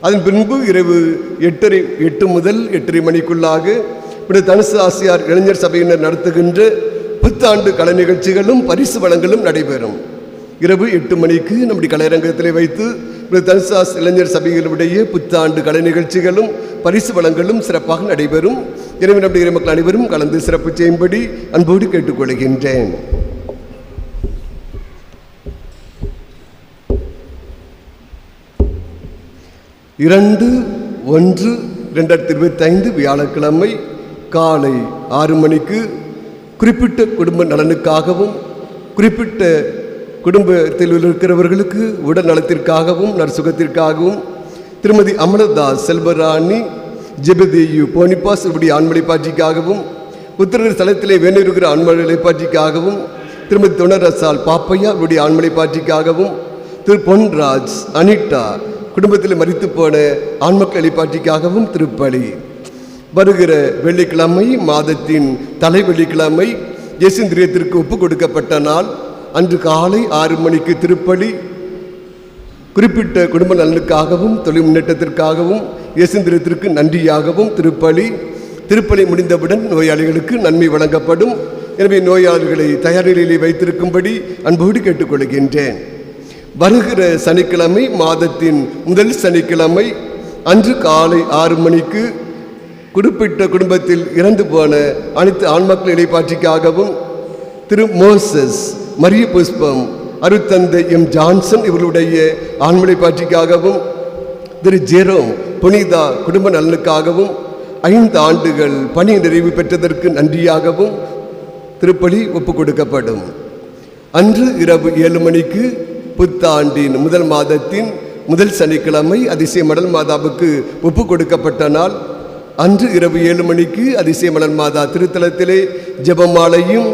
அதன் பின்பு இரவு 8 முதல் 8:30 மணிக்குள்ளாக தனுசு ஆசியார் இளைஞர் சபையினர் நடத்துகின்ற புத்தாண்டு கலை நிகழ்ச்சிகளும் பரிசு வழங்கலும் நடைபெறும். இரவு 8 மணிக்கு நம்முடைய கலையரங்கத்தில் வைத்து தனுசு இளைஞர் சபைகளுடைய புத்தாண்டு கலை நிகழ்ச்சிகளும் பரிசு வழங்கலும் சிறப்பாக நடைபெறும். எனவே நம்முடைய இறைமக்கள் அனைவரும் கலந்து சிறப்பு செய்யும்படி அன்போடு கேட்டுக்கொள்கின்றேன். இரண்டு 1/2025 வியாழக்கிழமை காலை 6 மணிக்கு குறிப்பிட்ட குடும்ப நலனுக்காகவும் குறிப்பிட்ட குடும்பத்தில் இருக்கிறவர்களுக்கு உடல் நலத்திற்காகவும் நற்சுகத்திற்காகவும் திருமதி அமலதாஸ் செல்வராணி ஜெபதேயு போனிபாஸ் இவருடைய ஆண்மலை பாட்சிக்காகவும் புத்திரர் ஸ்தலத்திலே வேண்டியிருக்கிற ஆண்மலை பாட்சிக்காகவும் திருமதி தொணரசால் பாப்பையா இவருடைய ஆண்மலை பாட்சிக்காகவும் திரு பொன்ராஜ் அனிட்டா குடும்பத்தில் மரித்து போன ஆண்மக்கள் எளிப்பாட்சிக்காகவும் திருப்பலி. வருகிற வெள்ளிக்கிழமை மாதத்தின் தலை வெள்ளிக்கிழமை இயேசுந்திரியத்திற்கு ஒப்பு கொடுக்கப்பட்ட நாள். அன்று காலை 6 மணிக்கு திருப்பலி. குறிப்பிட்ட குடும்ப நலனுக்காகவும் தொழில் முன்னேற்றத்திற்காகவும் இயேசுந்திரியத்திற்கு நன்றியாகவும் திருப்பலி. திருப்பலி முடிந்தவுடன் நோயாளிகளுக்கு நன்மை வழங்கப்படும். எனவே நோயாளிகளை தயார் நிலையிலே வைத்திருக்கும்படி அன்போடு கேட்டுக்கொள்கின்றேன். வருகிற சனிக்கிழமை மாதத்தின் முதல் சனிக்கிழமை அன்று காலை 6 மணிக்கு குறிப்பிட்ட குடும்பத்தில் இறந்து போன அனைத்து ஆண்மக்கள் இடைப்பாட்சிக்காகவும் திரு மோசஸ், மரிய புஷ்பம், அருத்தந்தை எம் ஜான்சன் இவர்களுடைய ஆண்மலை பாட்சிக்காகவும் திரு ஜெரோம் புனிதா குடும்ப நலனுக்காகவும் 5 ஆண்டுகள் பணி நிறைவு பெற்றதற்கு நன்றியாகவும் திருப்பலி ஒப்பு கொடுக்கப்படும். அன்று இரவு 7 மணிக்கு புத்தாண்டின் முதல் மாதத்தின் முதல் சனிக்கிழமை அதிசய மடல் மாதாவுக்கு ஒப்பு கொடுக்கப்பட்ட நாள். அன்று இரவு 7 மணிக்கு அதிசய மடல் மாதா திருத்தலத்திலே ஜெபமாலையும்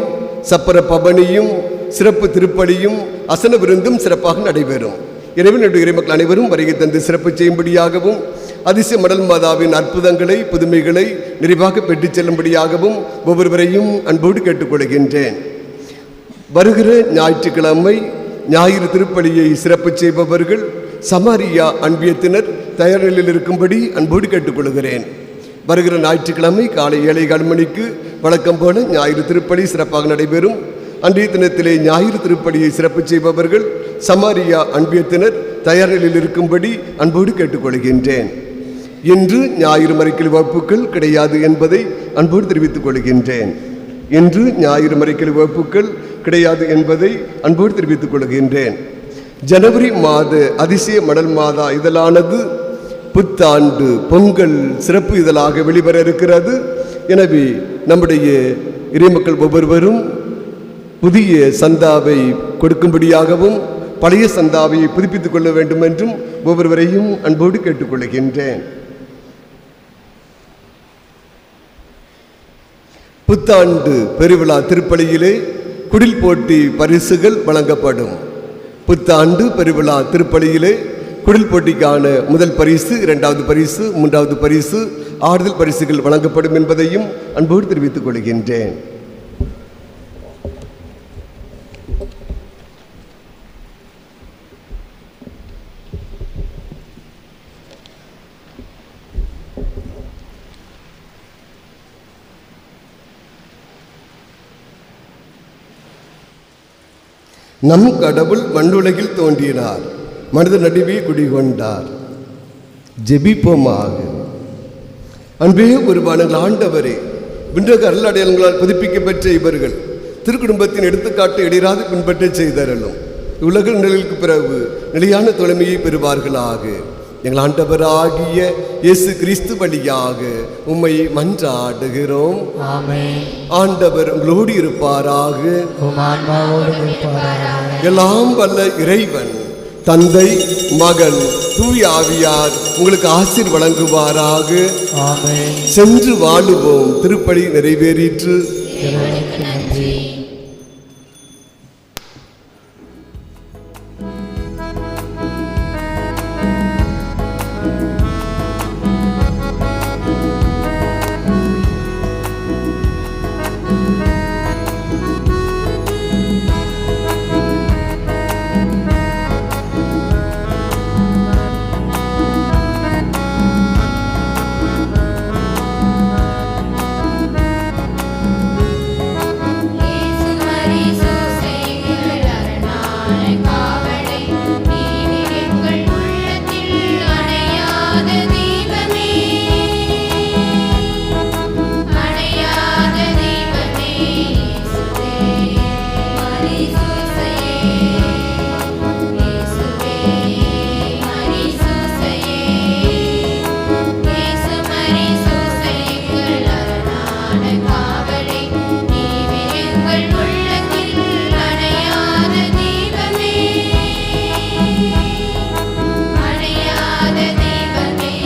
சப்பர பவனியும் சிறப்பு திருப்பலியும் அசன விருந்தும் சிறப்பாக நடைபெறும். இறைவனுடைய இறைமக்கள் அனைவரும் வருகை தந்து சிறப்பு செய்யும்படியாகவும் அதிசய மடல் மாதாவின் அற்புதங்களை புதுமைகளை நிறைவாக பெற்றுச் செல்லும்படியாகவும் ஒவ்வொருவரையும் அன்போடு கேட்டுக்கொள்கின்றேன். வருகிற ஞாயிற்றுக்கிழமை ஞாயிறு திருப்பலியை சிறப்பு செய்பவர்கள் சமாரியா அன்பியத்தினர் தயார் நிலையில் இருக்கும்படி அன்போடு கேட்டுக்கொள்கிறேன். வருகிற ஞாயிற்றுக்கிழமை காலை 7:15 மணிக்கு வழக்கம் போல ஞாயிறு திருப்பலி சிறப்பாக நடைபெறும். அன்றைய தினத்திலே ஞாயிறு திருப்பலியை சிறப்பு செய்பவர்கள் சமாரியா அன்பியத்தினர் தயார் நிலையில் இருக்கும்படி அன்போடு கேட்டுக்கொள்கின்றேன். இன்று ஞாயிறு மறைக்கல் வகுப்புகள் கிடையாது என்பதை அன்போடு தெரிவித்துக் கொள்கின்றேன். இன்று ஞாயிறு மறைக்கல் வகுப்புகள் கிடையாது என்பதை அன்போடு தெரிவித்துக் கொள்கின்றேன். ஜனவரி மாத அதிசய மடல் மாதா இதழானது புத்தாண்டு பொங்கல் சிறப்பு இதழாக வெளிவர இருக்கிறது. எனவே நம்முடைய இறைமக்கள் ஒவ்வொருவரும் புதிய சந்தாவை கொடுக்கும்படியாகவும் பழைய சந்தாவை புதுப்பித்துக் கொள்ள வேண்டும் என்றும் ஒவ்வொருவரையும் அன்போடு கேட்டுக்கொள்கின்றேன். புத்தாண்டு பெருவிழா திருப்பலியிலே குடில் போட்டி பரிசுகள் வழங்கப்படும். புத்தாண்டு பெருவிழா திருப்பலியிலே குடில் போட்டிக்கான முதல் பரிசு, இரண்டாவது பரிசு, மூன்றாவது பரிசு, ஆறுதல் பரிசுகள் வழங்கப்படும் என்பதையும் அன்போடு தெரிவித்துக் கொள்கின்றேன். நம் கடவுள் மண்ணுலகில் தோன்றினார், மனித நடுவே குடிகொண்டார். ஜெபிப்போமாக. அன்பே ஒருவானங்கள் ஆண்டவரே, விண்ணக அருள் அடையாளங்களால் புதுப்பிக்க பெற்ற இவர்கள் திருக்குடும்பத்தின் எடுத்துக்காட்டு இடையராது பின்பற்ற செய்தரலும் உலக நிலைக்கு பிறகு நிலையான தலைமையை பெறுவார்களாக. எங்கள் ஆண்டவராகிய இயேசு கிறிஸ்து வழியாக உம்மை மன்றாடுகிறோம். ஆண்டவர் உங்களோடு இருப்பாராக. எல்லாம் வல்ல இறைவன் தந்தை, மகன், தூய ஆவியார் உங்களுக்கு ஆசீர் வழங்குவாராக. சென்று வாழுவோம். திருப்பலி நிறைவேறிற்று. அணையாத தீபமே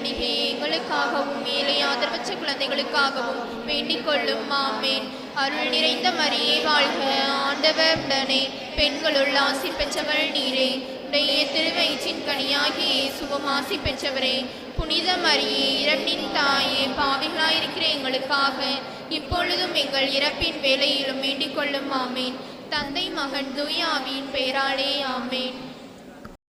கன்னிகை எங்களுக்காகவும் ஏழை ஆதரவற்ற குழந்தைகளுக்காகவும் வேண்டிக் கொள்ளும் ஆமேன். அருள் நிறைந்த மரியே வாழ்க, ஆண்டவர் உடனே பெண்களுள் ஆசி பெற்றவள் நீரே. உடைய திருவயிற்றின் கனியாகி இயேசுவும் ஆசி பெற்றவரே. புனித மரியே, இரண்டின் தாயே, பாவிகளாயிருக்கிற எங்களுக்காக இப்பொழுதும் எங்கள் இறப்பின் வேளையிலும் வேண்டிக் கொள்ளும் ஆமேன். தந்தை மகன் தூய ஆவியின் பெயராலே ஆமேன்.